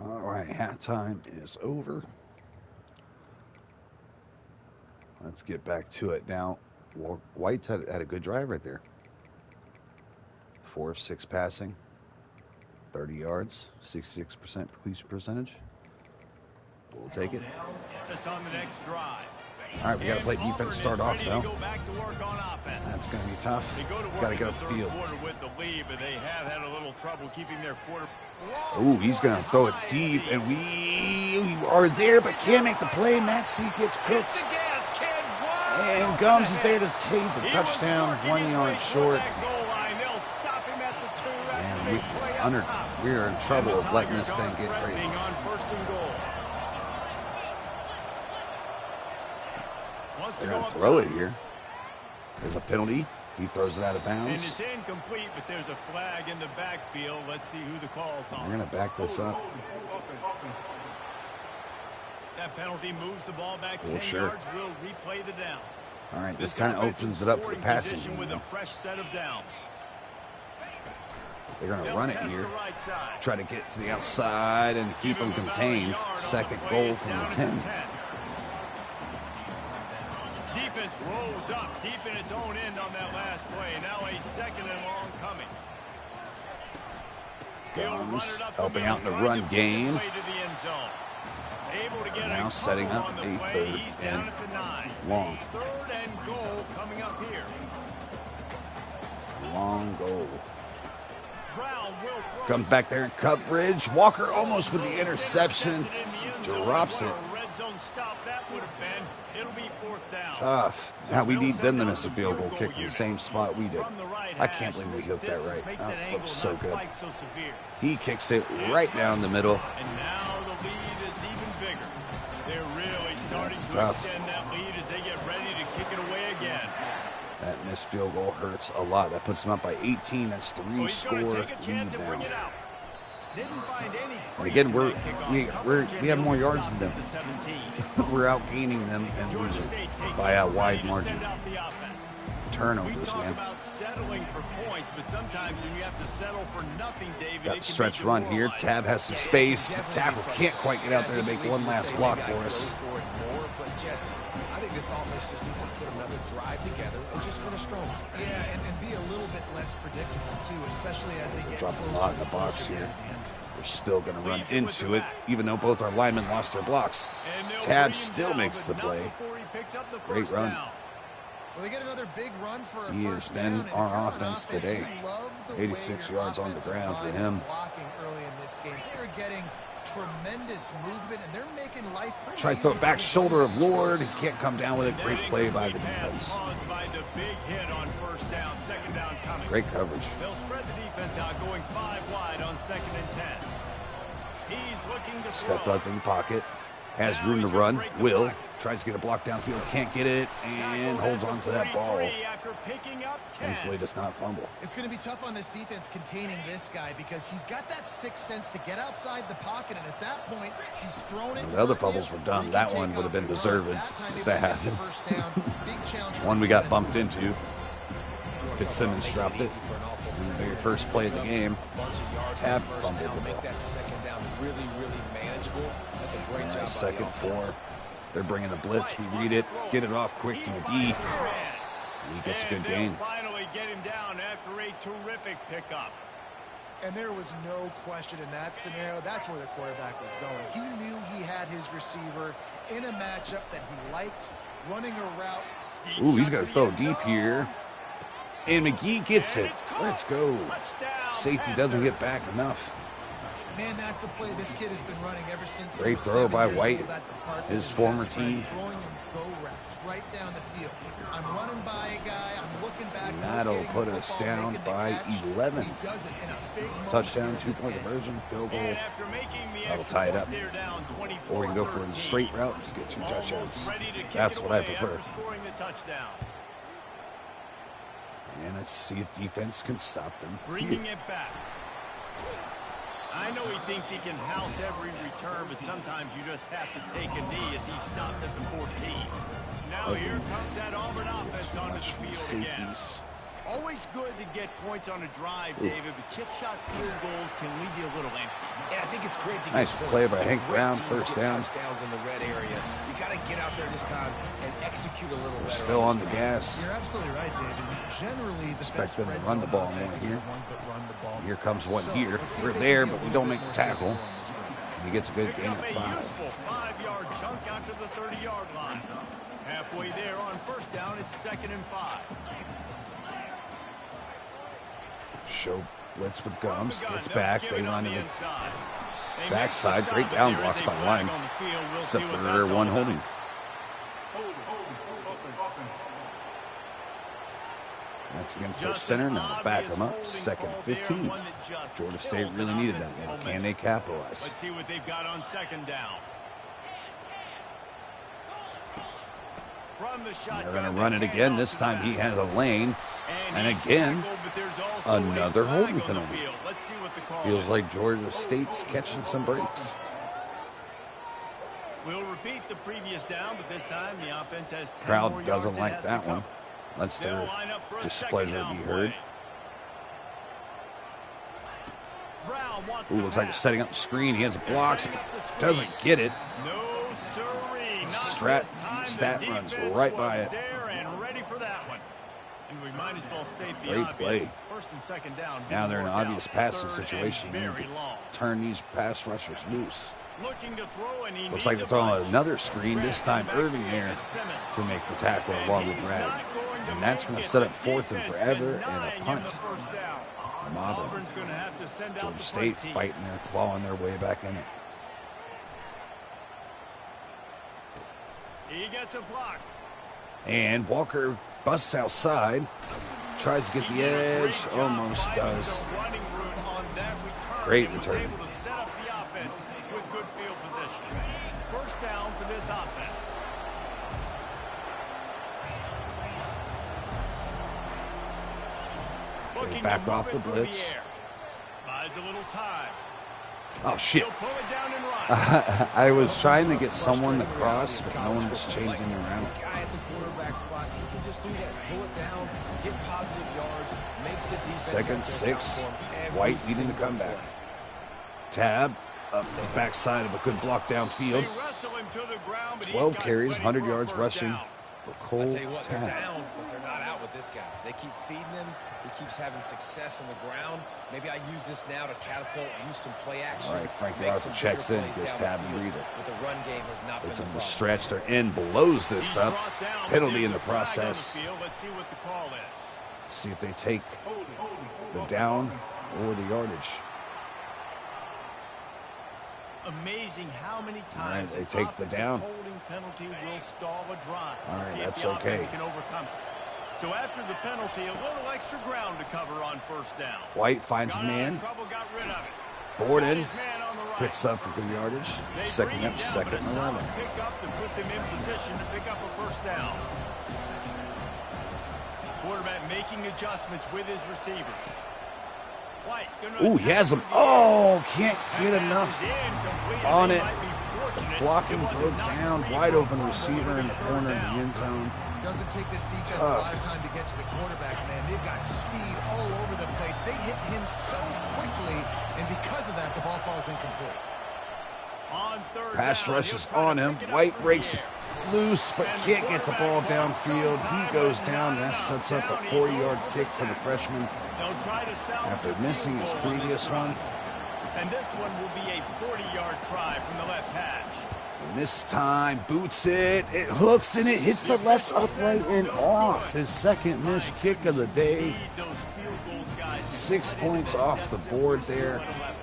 All right, halftime is over. Let's get back to it now. White's had a good drive right there. 4 of 6 passing, 30 yards, 66% completion percentage. We'll take it. That's on the next drive. All right, we got to play defense to start off, so Go back to work on offense. that's going to be tough. They go to work Got to get in up the the third field. quarter with the lead, but they have had a little trouble keeping their quarter. Oh, he's going to throw it deep, and we are there, but can't make the play. Maxey gets Hit cooked, the gas, kid. and Gums is there to take the touchdown, 1 yard short. And we are in trouble of letting this thing get crazy. On first and goal. They're going to throw it here. There's a penalty. He throws it out of And bounds. it's incomplete, but there's a flag in the backfield. Let's see who the call's on. They're going to back this up. That penalty moves the ball back 10 sure. yards. We'll replay the down. All right, this kind of opens it up for the passing position game. with a Though. fresh set of downs. They're going to They'll run it test here. the right side. Try to get to the outside and keep them contained. Second goal from the 10. defense rose up deep in its own end on that last play. Now a second and long coming. Guns helping out in the run game. Now setting up a third and long. Third and goal coming up here. Long goal. Comes back there in coverage. Walker almost with the interception. Drops it. Tough. Now we need them to miss a field goal kick in the same spot we did. I can't believe we hooked that right. That looks so good. He kicks it right down the middle. And now the lead is even bigger. They're really starting to extend that lead as they get ready to kick it away again. That missed field goal hurts a lot. That puts them up by 18. That's 3-score lead now. And again, we have more yards than them. We're outgaining them and losing by a wide margin. Turnovers, man. Settling for points, but sometimes when you have to settle for nothing, David, got stretch run here. Tab has some space. The tackle can't quite get out there to make one last block for us. I think this offense just needs to put another drive together and just finish strong. Yeah, and be a little bit less predictable too, especially as they get dropping a lot in the box here. They're still going to run into it, even though both our linemen lost their blocks. Tab still makes the play. Great run. Well, they get another big run for a he has been our offense today. 86 yards on the ground for him. Early in this game. They're getting tremendous movement, and they're making life pretty try to throw it back shoulder of Lord. He can't come down with it. Great play by the defense. Great coverage. They'll spread the defense out, going 5 wide on 2nd and 10. He's looking to step up in the pocket. Has room to run. Will tries to get a block downfield. Can't get it and holds on to that ball. Thankfully does not fumble. It's going to be tough on this defense containing this guy because he's got that sixth sense to get outside the pocket, and at that point he's thrown it. The other fumbles were done. That one would have been deserved if that happened. One we got bumped into. Fitzsimmons dropped it. In the very first play of the game. Tab fumbled the ball. Second 4. They're bringing the blitz. We read it. Get it off quick to McGee. And he gets a good gain. Finally get him down after a terrific pickup. And there was no question in that scenario. That's where the quarterback was going. He knew he had his receiver in a matchup that he liked, running a route. Ooh, he's going to throw deep here. And McGee gets it. Let's go. Safety doesn't get back enough. Man, that's a play this kid has been running ever since. Great throw by White, his former team. Throwing him go routes right down the field. I'm running by a guy. I'm looking back. And that'll put us down by 11. Touchdown, 2-point conversion, field goal. That'll tie it up. Or we can go for a straight route and just get 2 touchdowns. That's what I prefer. And let's see if defense can stop them. Bringing it back. I know he thinks he can house every return, but sometimes you just have to take a knee as he stopped at the 14. Now here comes that Auburn offense onto the field again. Always good to get points on a drive, David, but chip shot field goals can leave you a little empty. And I think it's great to get play by Hank Brown, first down. Touchdowns in the red area. You got to get out there this time and execute a little better. Still on the gas. You're absolutely right, David. Generally, the expect them to run the ball more here. Here comes one here. We're there, but we don't make the tackle. He gets a good gain of 5. 5-yard chunk out to the 30-yard line. Halfway there on first down, it's 2nd and 5. Show blitz with Gums. Gets back. They run to the backside. Great down blocks by line. Except for one holding. That's against their center. Now they back them up. 2nd 15. Georgia State really needed that one. Can they capitalize? Let's see what they've got on 2nd down. They're going to run it again. This time he has a lane. And again, another holding penalty. Feels like Georgia State's catching some breaks. We'll repeat the previous down, but this time the offense has 10 crowd doesn't like that one. Lets their displeasure be heard. Ooh, looks like they're setting up the screen. He has blocks, doesn't get it. Stat runs right by it. Might as well state the Great obvious. play. First and second down. Now they're in an didn't work obvious out. passing Third and situation. They very need to long. turn these pass rushers loose. Looking to throw, and he Looks needs like a they're throwing bunch. another screen, this time Back Irving in there at Simmons. to make the tackle And along with he's Brad. not going to And that's make going to it. set up The 4th and defense forever and denying a him punt. the first down. Auburn. Auburn's going to have to send out Georgia the State punt team. fighting their, clawing their way back in it. He gets a block. And Walker busts outside, tries to get the edge, almost does. Great return. Able to set up the offense with good field position. First down for this offense. Looking back to off move the it through blitz. the air. Buys a little time. Oh, shit. He'll pull it down and run. I was trying to get someone to cross, but no one was changing around. The guy at the quarterback spot, he can just do that. Pull it down, get positive yards, makes the defense. Second, 6. White leading the comeback. Tab up the backside of a good block downfield. They wrestle him to the ground, but he's 12 got carries, plenty 100 for a yards first rushing down. for I Cole tell you what, they're Tab. down, but they're not out with this guy. They keep feeding him. He keeps having success on the ground. Maybe I use this now to catapult, use some play action. All right, Frank make Rosser some checks bigger in, plays gives down Tab the a field. breather. But the run game has not been It's the in the problem. stretch. Their end blows this He's up. brought down, but Penalty there's in the a flag on the process. field. Let's see what the call is. See if they take the down or the yardage. Amazing how many All right, times they an take the offensive down. holding penalty will stall a drive. All right, See if that's the okay. offense can overcome it. So after the penalty, a little extra ground to cover on first down. White finds a Got out of man. trouble, got rid of it. Borden Got his man on the right. picks up for good yardage. They Second bring him up, down, second but a and solid 11. pick up to put them in position to pick up a first down. Quarterback making adjustments with his receivers. White, Ooh, he has him. Oh, can't get enough on it. Blocking broke down. Wide open receiver in the corner of the end zone. Doesn't take this defense a lot of time to get to the quarterback, man. They've got speed all over the place. They hit him so quickly, and because of that, the ball falls incomplete. On third Pass down, rush he'll is try to on him. pick it up White through breaks the air. loose, but And can't get the ball quarterback downfield. wants He some goes time, down. not That sets up down. a He 40-yard goes for kick the for the sack. freshman They'll try to salvage after a field missing his goal on previous this one. drive. And this one will be a 40-yard try from the left hash. And this time, boots it. It hooks and it hits the left upright and off. His second missed kick of the day. Need those field goals, guys, to 6 put it points into off the that board simple there. 11.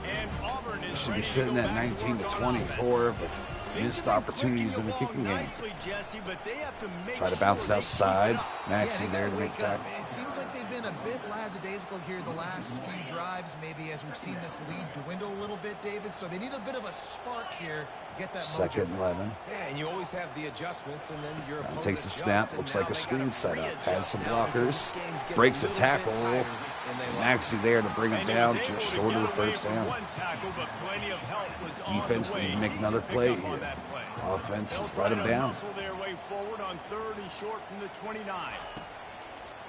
And Auburn is Should ready be to sitting go at back to 19 to work on 24, offense. but They missed can be opportunities clicking in the kicking along game. nicely, Jesse, but they have to make Try to sure bounce it they outside. keep it up. Maxey they there to gotta make wake up. tackle. It seems like they've been a bit lackadaisical here the last few drives, maybe as we've seen this lead dwindle a little bit, David. So they need a bit of a spark here. Get that Second and 11. Yeah, and you always have the adjustments, and then your opponent Takes the adjusts, snap. and Looks now like a they screen gotta setup. readjust Has some now because blockers. this game's getting Breaks a little bit tackle. tighter, and they like Maxey there to bring him And he down was able just to short of the get away first from down. one tackle, but plenty of help was on Defense the way. need to make Decent another play pickup on here. that play. Offense They'll has try let him to down. muscle their way forward on third and short from the 29.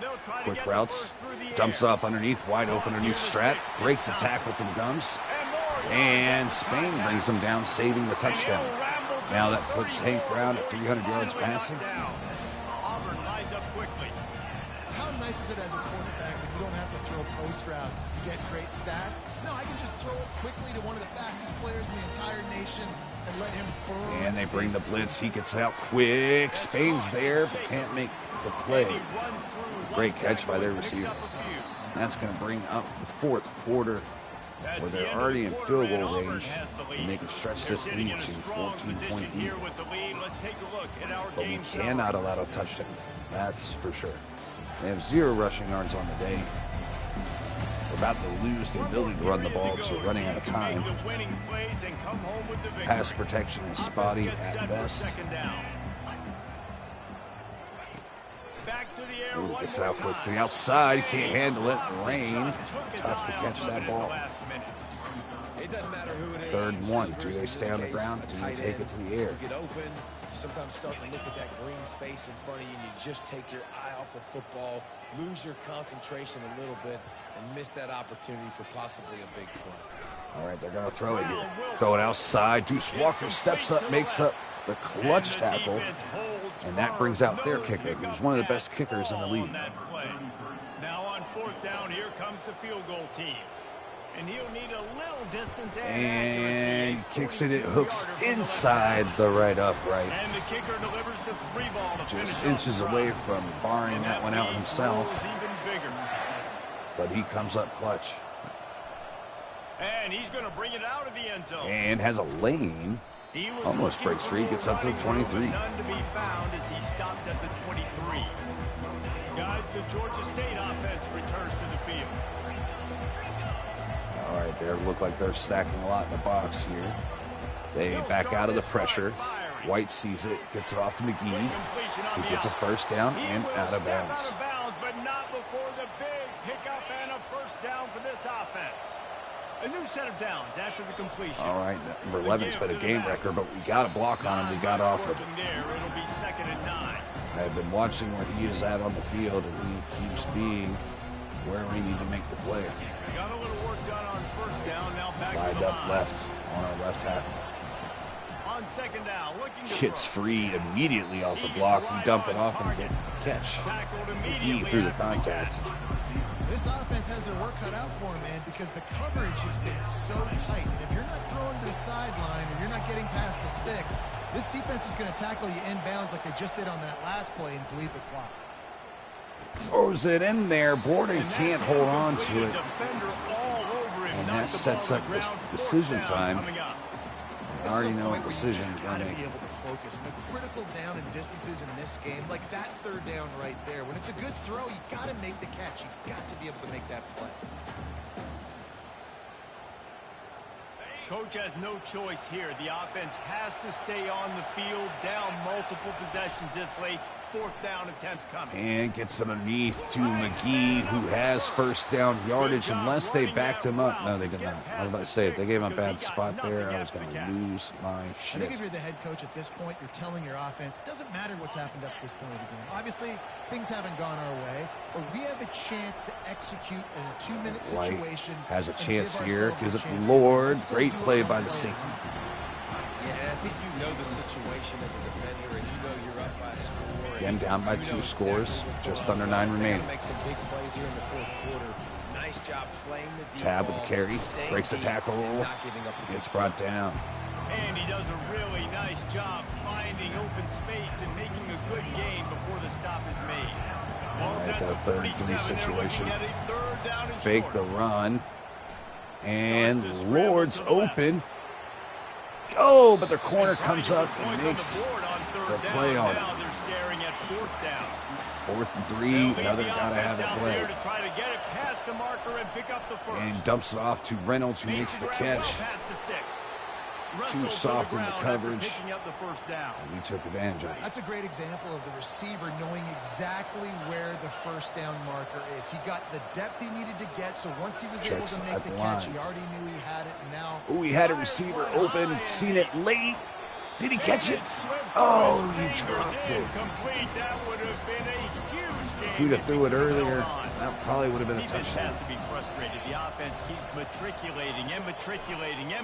They'll try to Quick get the routes. first through the Dumps air. off underneath. Wide open underneath Strat. Breaks the tackle from Gums. And Spain brings him down, saving the touchdown. Now that puts Hank Brown at 300 yards passing. Auburn lines up quickly. How nice is it as a quarterback when you don't have to throw post routes to get great stats? No, I can just throw it quickly to one of the fastest players in the entire nation and let him burn. And they bring the blitz. He gets it out quick. Spain's there, but can't make the play. And he runs through Great one catch by tackle their and picks receiver. up a few. That's going to bring up the fourth quarter, That's where the they're end of already the in quarter, field and goal Auburn range, has the lead. and they can stretch They're this sitting lead in a to strong 14-point position lead. here with the lead. Let's take a look at our But we game cannot summary. allow a touchdown. That's for sure. They have 0 rushing yards on the day. We're about to lose the ability to run the ball because we're running out of time. Make the winning plays and come home with the victory. Pass protection is spotty Offense gets set at for best. second down. Back to the air Ooh, one gets it more out quick time. to the outside. Can't handle it. Drops Rain. just took his Tough to eye catch off that of it at ball. the last minute. It doesn't matter who it is. Third and 1. Do Receivers, they in stay this on the case, ground? a Do they tight take end. it to the air? You get open. You sometimes start to look at that green space in front of you, and you just take your eye off the football, lose your concentration a little bit, and miss that opportunity for possibly a big play. All right, they're going to throw it here. Throw it outside. Deuce Walker steps up, makes up the clutch tackle, and that brings out their kicker, who's one of the best kickers in the league. Now on 4th down, here comes the field goal team. And he'll need a little distance and he kicks it hooks inside the right upright. And the kicker delivers the 3-ball to just inches away from barring that one out himself. Even bigger. But he comes up clutch. And he's going to bring it out of the end zone. And has a lane. Almost breaks free, gets up to the 23. None to be found as he stopped at the 23. Guys, the Georgia State offense returns to the field. All right, they look like they're stacking a lot in the box here. They back out of the pressure. White sees it, gets it off to McGee. He gets a first down and out of bounds. But not before the big pickup and a first down for this offense. A new set of downs after the completion. All right, number 11's been a game wrecker, but we got a block on him. We got off of him. It'll be 2nd and 9. I've been watching where he is at on the field, and he keeps being where we need to make the play. Got a little work done on 1st down. Now back lined to the up left on our left tackle. On 2nd down, looking to gets free immediately off the block. We dump it off and get a catch. McGee through the contact. This offense has their work cut out for them, man, because the coverage has been so tight. And if you're not throwing to the sideline or you're not getting past the sticks, this defense is going to tackle you inbounds like they just did on that last play and bleed the clock. Throws it in there. Borden can't hold on to it. And that sets up the decision time. I already know what decision he's going to make. Focus. The critical down and distances in this game, like that 3rd down right there. When it's a good throw, you got to make the catch. You got to be able to make that play. Coach has no choice here. The offense has to stay on the field, down multiple possessions this late. 4th down attempt coming. And gets underneath to McGee, who has first down yardage unless they backed him up. No, they did not. I was about to say, if they gave him a bad spot there, I was going to lose my shit. I think if you're the head coach at this point, you're telling your offense, it doesn't matter what's happened up to this point of the game. Obviously, things haven't gone our way, but we have a chance to execute in a 2-minute situation. Has a chance here. Gives it to Lord. Great play by the safety. Yeah, I think you know the situation as a defender, and you know you're up by a score. Again, down by 2 scores, just under 9 remaining. Make some big plays here in the 4th quarter. Nice job playing the deep Tab with the ball, carry, breaks the tackle, gets brought down. And he does a really nice job finding open space and making a good gain before the stop is made. All right, got a 3rd and 3 situation. Fake the run. And Lord's open. Oh, but their corner comes up and makes the play on it. 4th and 3, another gotta have a play. And dumps it off to Reynolds, who makes the catch. Too soft in the coverage. And we took advantage of it. That's a great example of the receiver knowing exactly where the 1st down marker is. He got the depth he needed to get, so once he was able to make the catch, he already knew he had it, and now... Oh, he had a receiver open, seen it late. Did he catch it? Oh, he dropped it. If we'd have threw it earlier, that probably would have been a touchdown. Has to be frustrated. The offense keeps matriculating and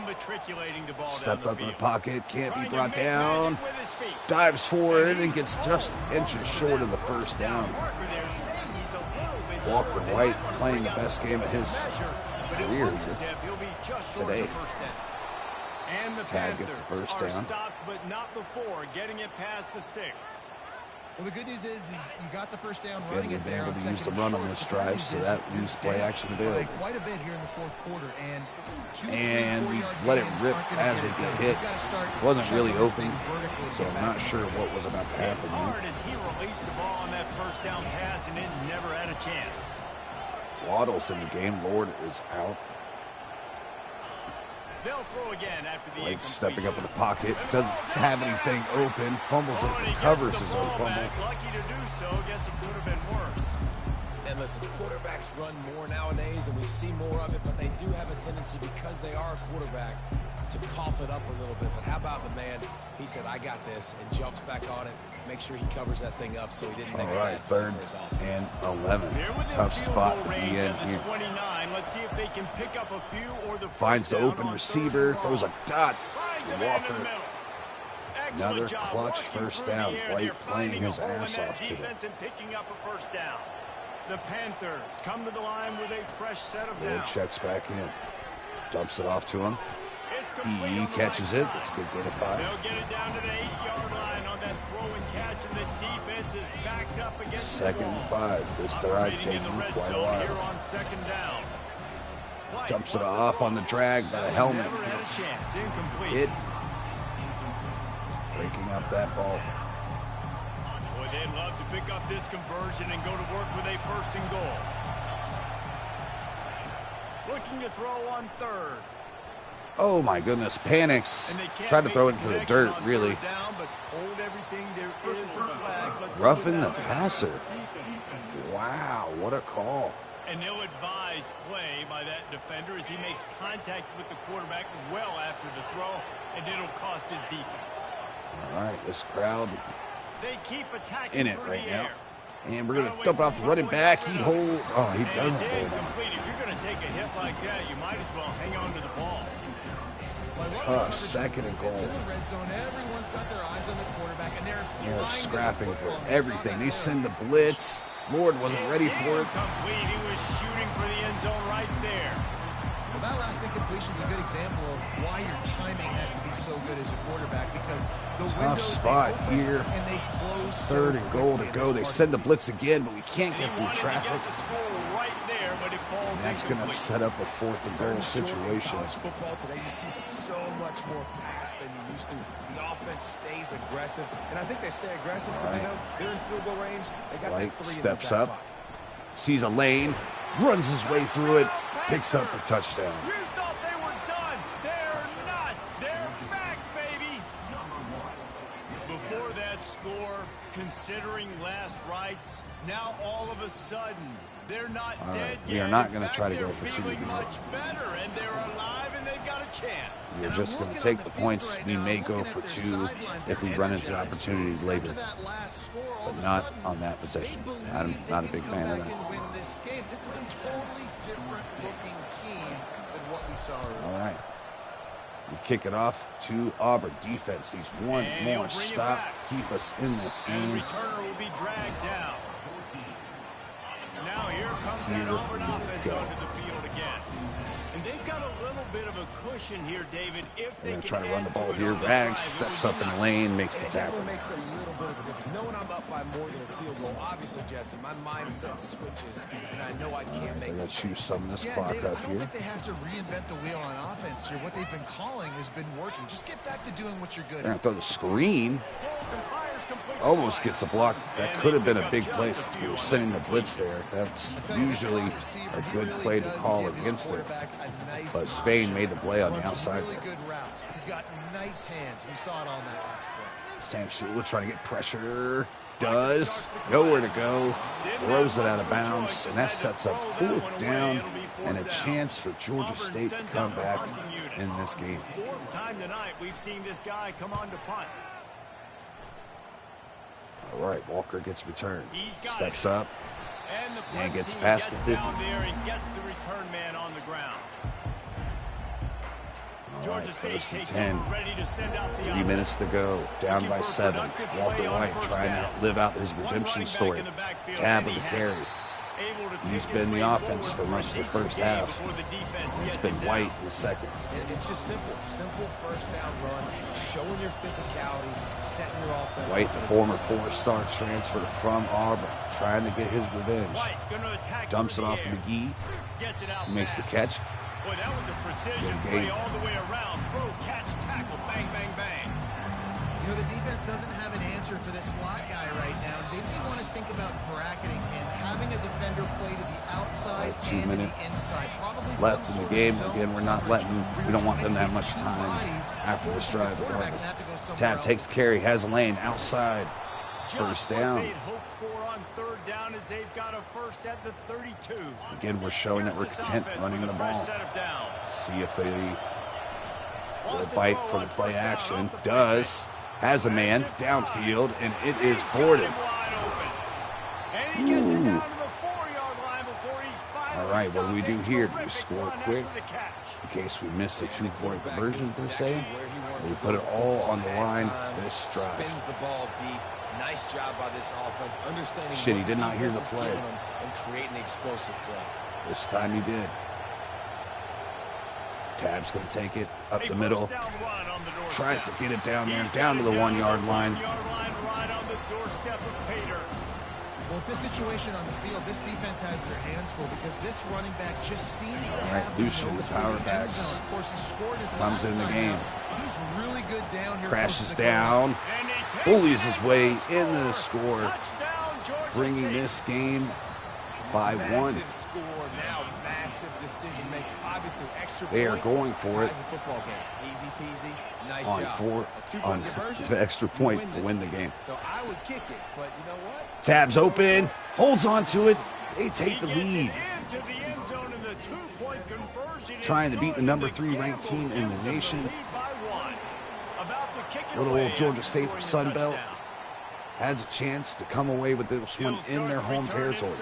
matriculating the ball. Step up in the pocket, can't be brought down. Dives forward and gets just inches short of the 1st down. Walker White playing the best game of his career today. And the Tag gets the first down. Stopped, but not before getting it past the sticks. Well, the good news is you got the 1st down running it there. Able to use the run on this drive, so that leaves play action available. Quite a bit here in the 4th quarter, and we let it rip as we get hit. Wasn't really open, so I'm not sure what was about to happen. Hard as he released the ball on that 1st down pass, and it never had a chance. Waddle's in the game. Lord is out. They'll throw again after the Blake stepping up in the pocket, doesn't have anything open, fumbles it, recovers his own fumble. Lucky to do so. Guess it could have been worse. And listen, quarterbacks run more nowadays, and we see more of it, but they do have a tendency, because they are a quarterback, to cough it up a little bit. But how about the man? He said, I got this, and jumps back on it. Make sure he covers that thing up so he didn't make a bad play for his offense. 3rd and 11. Tough spot to be in here. 29. Let's see if they can pick up a few or the Finds the open receiver, throws a dot to Walker. Another job clutch first down. White playing his ass off today. And picking up a first down. The Panthers come to the line with a fresh set of downs. Checks back in. Dumps it off to him. He catches it. That's good. Go to 5. They'll get it down to the 8-yard line on that throw and catch, and the defense is backed up against 2nd and 5. This drive taking quite a while. Here on 2nd down. Dumps it off on the drag, but a helmet gets hit. Breaking up that ball. Boy, they'd love to pick up this conversion and go to work with a 1st and goal. Looking to throw on 3rd. Oh my goodness, panics. Tried to throw it into the dirt, really. Roughing the passer. Wow, what a call. An ill-advised play by that defender as he makes contact with the quarterback well after the throw, and it'll cost his defense. All right, this crowd they keep attacking in it right now. And we're going to dump off the running back. He hold. Oh, he doesn't hold him. If you're going to take a hit like that, you might as well hang on to the ball. Tough 2nd and goal. In the red zone, everyone's got their eyes on the quarterback, and they're scrapping for everything. They send the blitz. Lord wasn't ready for it. He was shooting for the end zone right there. Well, that last incompletion is a good example of why your timing has to be so good as a quarterback, because the tough spot here. And they close 3rd and goal to go. They send the blitz again, but we can't get through traffic. And that's going to set up a 4th and goal situation. College football today, you see so much more pass than you used to. The offense stays aggressive, and I think they stay aggressive because they know they're in field goal range. They got White that 3 steps in the back up, pocket. sees a lane, runs his way through it, picks up the touchdown. You thought they were done. They're not. They're back, baby. Before that score, considering last rights, now all of a sudden, they're not dead yet. We are not going to try to go for 2 here. Much better, and they're alive, and they've got a chance. We're just going to take the points. We may go for 2 if we run into opportunities later, but not on that possession. I'm not a big fan of that. This is a totally different looking team than what we saw earlier. All right. We kick it off to Auburn. Defense needs one more stop. Keep us in this And the game. returner will be dragged down. Now here comes that Auburn offense onto the field again. And they've got a little bit of a cushion here, David. If they They're going can to try to run the add ball to it here. on the Rags drive, steps up in the lane, makes the It tackle. definitely makes a little bit of a difference. Knowing I'm up by more than a field goal, obviously, Jesse, my mindset switches, and I know I can't make They're going to mistakes. choose some of this Yeah, clock David, up I don't here. think they have to reinvent the wheel on offense here. What they've been calling has been working. Just get back to doing what you're good They're going at. to throw the screen. Almost gets a block. That could have been a big play since we were sending the blitz there. That's usually a good play to call against it. But Spain made the play on the outside. Really good routes. He's got nice hands. You saw it on that last play. Sam Shula trying to get pressure. Does. Nowhere to go. Throws it out of bounds. And that sets up 4th down and a chance for Georgia State to come back in this game. 4th time tonight we've seen this guy come on to punt. All right, Walker gets returned. He's got Steps it. up. And the And punt gets team past the gets 50. down there and gets the return man on the ground. All Georgia right, State 1st and takes 10. over, ready to send out the 3 offense. minutes to go. Down Looking by for 7. productive Walker play on White first trying down. to live out his One redemption running back story. in the backfield, Tab and of he the has carry. it. Able to He's pick been his the way offense for forward much of the a decent first gain half. before the defense And it's gets been it down. White in the 2nd. It's just simple. Simple 1st down run, showing your physicality, setting your offense White, up the in a former good 4-star transfer from Auburn, trying to get his revenge. White gonna attack Dumps it through off to the air. McGee. Gets it out Makes the fast. catch. Boy, that was a precision Good play game. all the way around. Throw, catch, tackle, bang, bang, bang. You know, the defense doesn't have an answer for this slot guy right now. They may want to think about bracketing him, having a defender play to the outside Right, 2 and to minutes the inside. Probably left some in the sort game. of zone Again, we're not coverage letting, where we you're don't want trying them to that get much two time bodies after this forcing the drive quarterback regardless. to have to go somewhere Tab else. takes the carry, has a lane outside. First down. They'd hoped for on third down as they've got a first at the 32. Again, we're showing that we're content running the ball. See if they will bite for the play action. Does. Has a man downfield, and it is Borden. Ooh. All right, what do we do here? Do we score quick in case we missed a two-point conversion, per se? Or we put it all on the line this drive? Spins the ball deep. Nice job by this offense, understanding Shit, he did not hear the play. And creating the explosive play. This time he did. Tab's going to take it up the middle. Tries to get it down there, down to the 1 yard line. Well, with this situation on the field, this defense has their hands full because this running back just seems to have Lucian, the power backs, Of course, he scored his comes in the game. He's really good down here. Crashes down, bullies his way in the score, bringing this game by 1. Massive score now, massive decision making. Obviously, extra They are point going for it. ties the football game. Easy peasy. Nice On job. four, A two-point conversion, the extra point you to win the this thing. game. So I would kick it, but you know what? Tab's open, holds on to it. They take the lead. Trying to beat the number 3 ranked team in the nation. Little old Georgia State from Sun Belt has a chance to come away with this one in their home territory.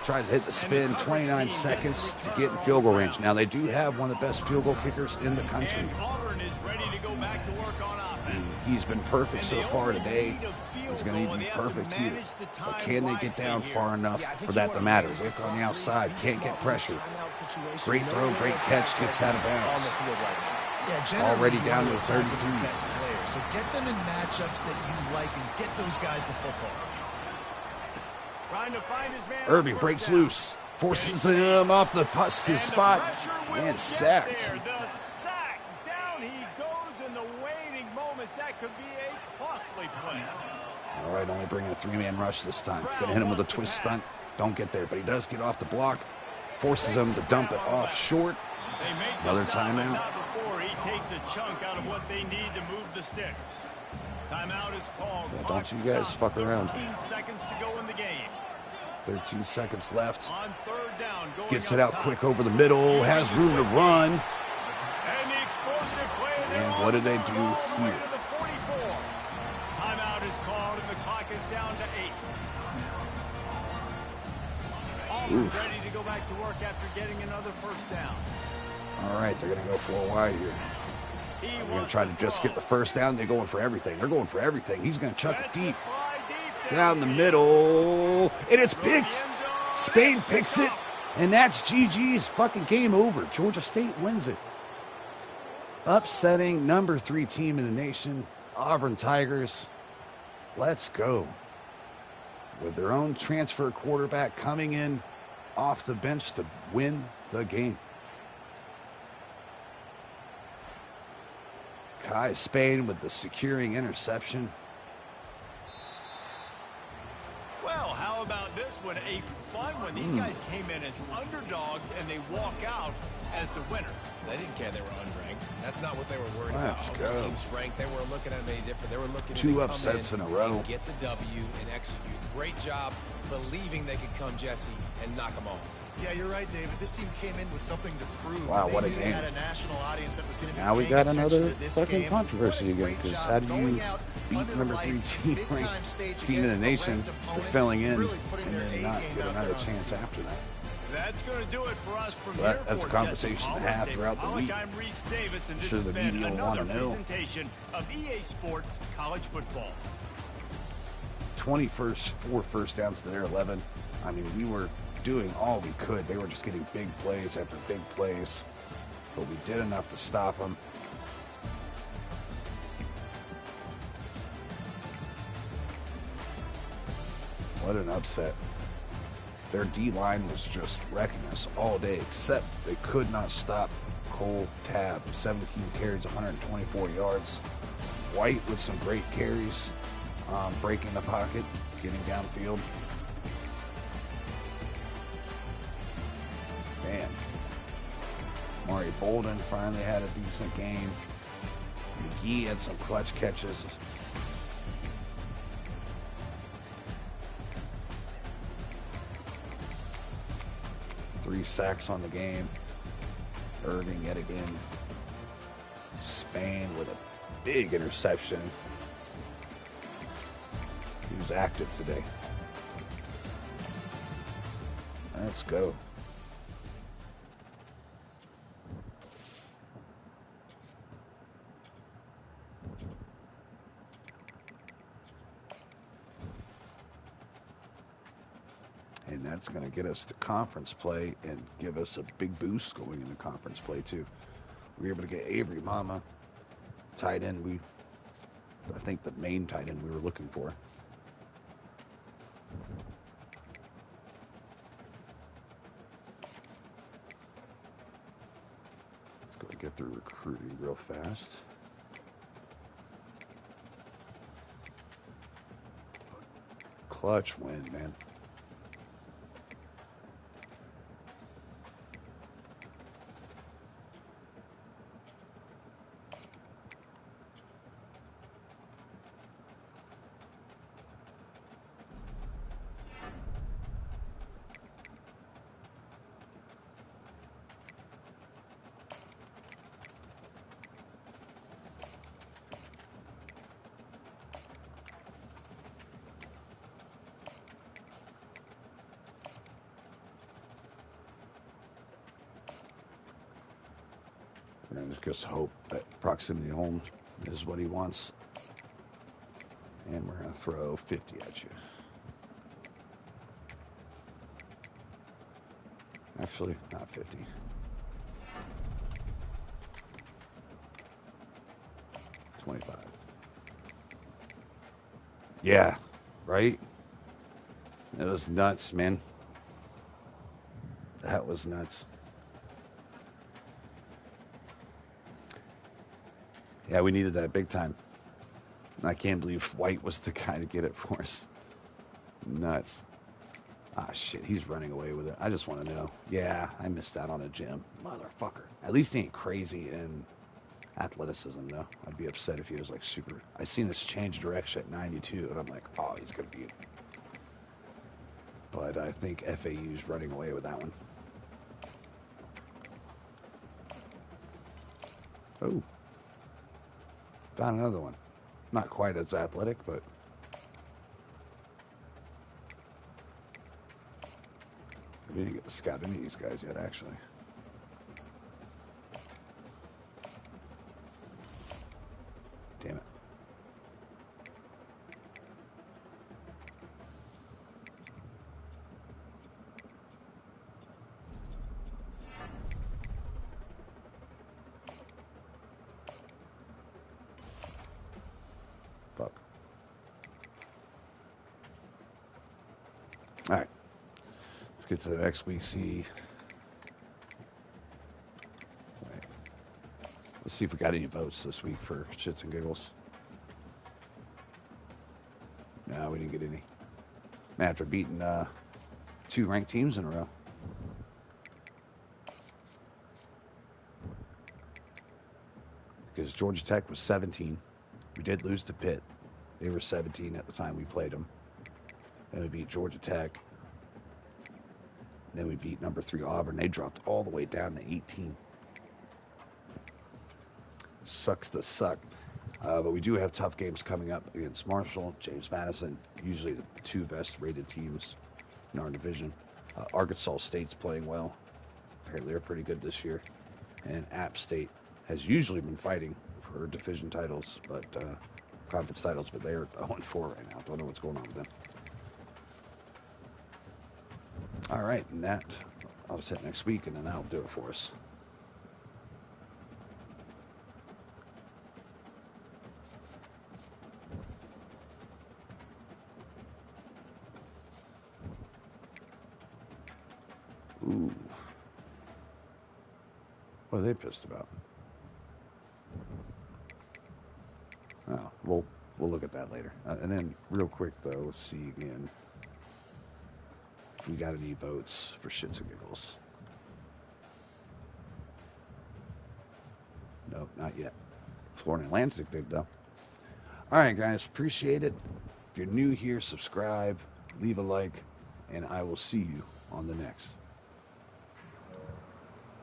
Tries to hit the spin, 29 seconds to get in field goal range. Now, they do have one of the best field goal kickers in the country. Auburn is ready to go back to work on offense. He's been perfect so far today. He's going to need to be perfect here. But can they get down far enough for that to matter? Wick on the outside, can't get pressure. Great throw, great catch, gets out of bounds. Yeah, Already down to the 33. Best players. So get them in matchups that you like and get those guys the football. Trying to find his man. Irving breaks loose, forces him off the his spot, and sacked. The sack. Down he goes in the waning moments. That could be a costly play. All right, only bringing a 3-man rush this time. Going to hit him with a twist stunt. Don't get there, but he does get off the block. Forces him to dump it off short. Another timeout. Before he takes a chunk out of what they need to move the sticks. Timeout is called. Yeah, don't you guys fuck around. 13 seconds to go in the game. 13 seconds left. On third down, going Gets up it out top. quick over the middle. Has room to run. And the explosive play. And what did they do all the way here? to the 44. Timeout is called, and the clock is down to 8. Auburn ready to go back to work after getting another first down. All right, they're going to go 4 wide here. They're going to try to just get the first down. They're going for everything. They're going for everything. He's going to chuck it deep. Down the middle. And it's picked. Spain picks it. And that's GG's. Fucking game over. Georgia State wins it. Upsetting number 3 team in the nation, Auburn Tigers. Let's go. With their own transfer quarterback coming in off the bench to win the game. Kai Spain with the securing interception. Well, how about this one? A fun one. These guys came in as underdogs, and they walk out as the winner. They didn't care they were unranked. That's not what they were worried Let's about. go. This team's ranked. They weren't looking at any different. They were looking 2 to upsets come in a row. and get the W and execute. Great job believing they could come, Jesse, and knock them off. Yeah, you're right, David. This team came in with something to prove. Wow, They what a knew they game. had a national audience that was going to be Now we paying got attention another to this fucking game. controversy What a again, great because job how do going you out beat under the number 3 lights, team big-time ranked stage team in the against a nation ranked for opponent, filling in really putting and their then A not game get out another there on chance film. after that? That's going to do it for us from Well, here. that's a for conversation Jesse to Palmer, have David throughout the Pollack, week. I'm Reese Davis, and this Sure, has the been media will wanna another know. presentation of EA Sports College Football. 4 first downs to their 11. I mean, we were doing all we could. They were just getting big plays after big plays. But we did enough to stop them. What an upset. Their D-line was just wrecking us all day, except they could not stop Cole Tab. 17 carries, 124 yards. White with some great carries, breaking the pocket, getting downfield. Man. Mari Bolden finally had a decent game. McGee had some clutch catches. 3 sacks on the game. Irving yet again. Spain with a big interception. He was active today. Let's go. And that's going to get us to conference play and give us a big boost going into conference play too. We were able to get Avery Mama, tight end. I think the main tight end we were looking for. Let's go and get through recruiting real fast. Clutch win, man. We're going to just hope that proximity home is what he wants. And we're going to throw 50 at you. Actually, not 50. $25. Yeah, right? That was nuts, man. That was nuts. Yeah, we needed that big time. I can't believe White was the guy to get it for us. Nuts. Ah, shit, he's running away with it. I just want to know. Yeah, I missed out on a gem. Motherfucker. At least he ain't crazy in athleticism, though. I'd be upset if he was, like, super... I seen this change direction at 92, and I'm like, oh, he's going to beat it. But I think FAU's running away with that one. Oh. Found another one. Not quite as athletic, but... We didn't get to scout any of these guys yet, actually. Damn it. Fuck. All right. Let's get to the next week. See. Wait. Let's see if we got any votes this week for shits and giggles. No, we didn't get any. After beating 2 ranked teams in a row. Because Georgia Tech was 17. We did lose to Pitt. They were 17 at the time we played them. Then we beat Georgia Tech. Then we beat number 3 Auburn. They dropped all the way down to 18. Sucks to suck. But we do have tough games coming up against Marshall, James Madison, usually the 2 best rated teams in our division. Arkansas State's playing well. Apparently they're pretty good this year. And App State has usually been fighting for division titles, but conference titles, but they're 0-4 right now. Don't know what's going on with them. All right, and that I'll set next week, and then that'll do it for us. Ooh. What are they pissed about? Oh, we'll look at that later. And then real quick, though, let's see again if we got any votes for shits and giggles. Nope, not yet. Florida Atlantic did, though. All right, guys, appreciate it. If you're new here, subscribe, leave a like, and I will see you on the next.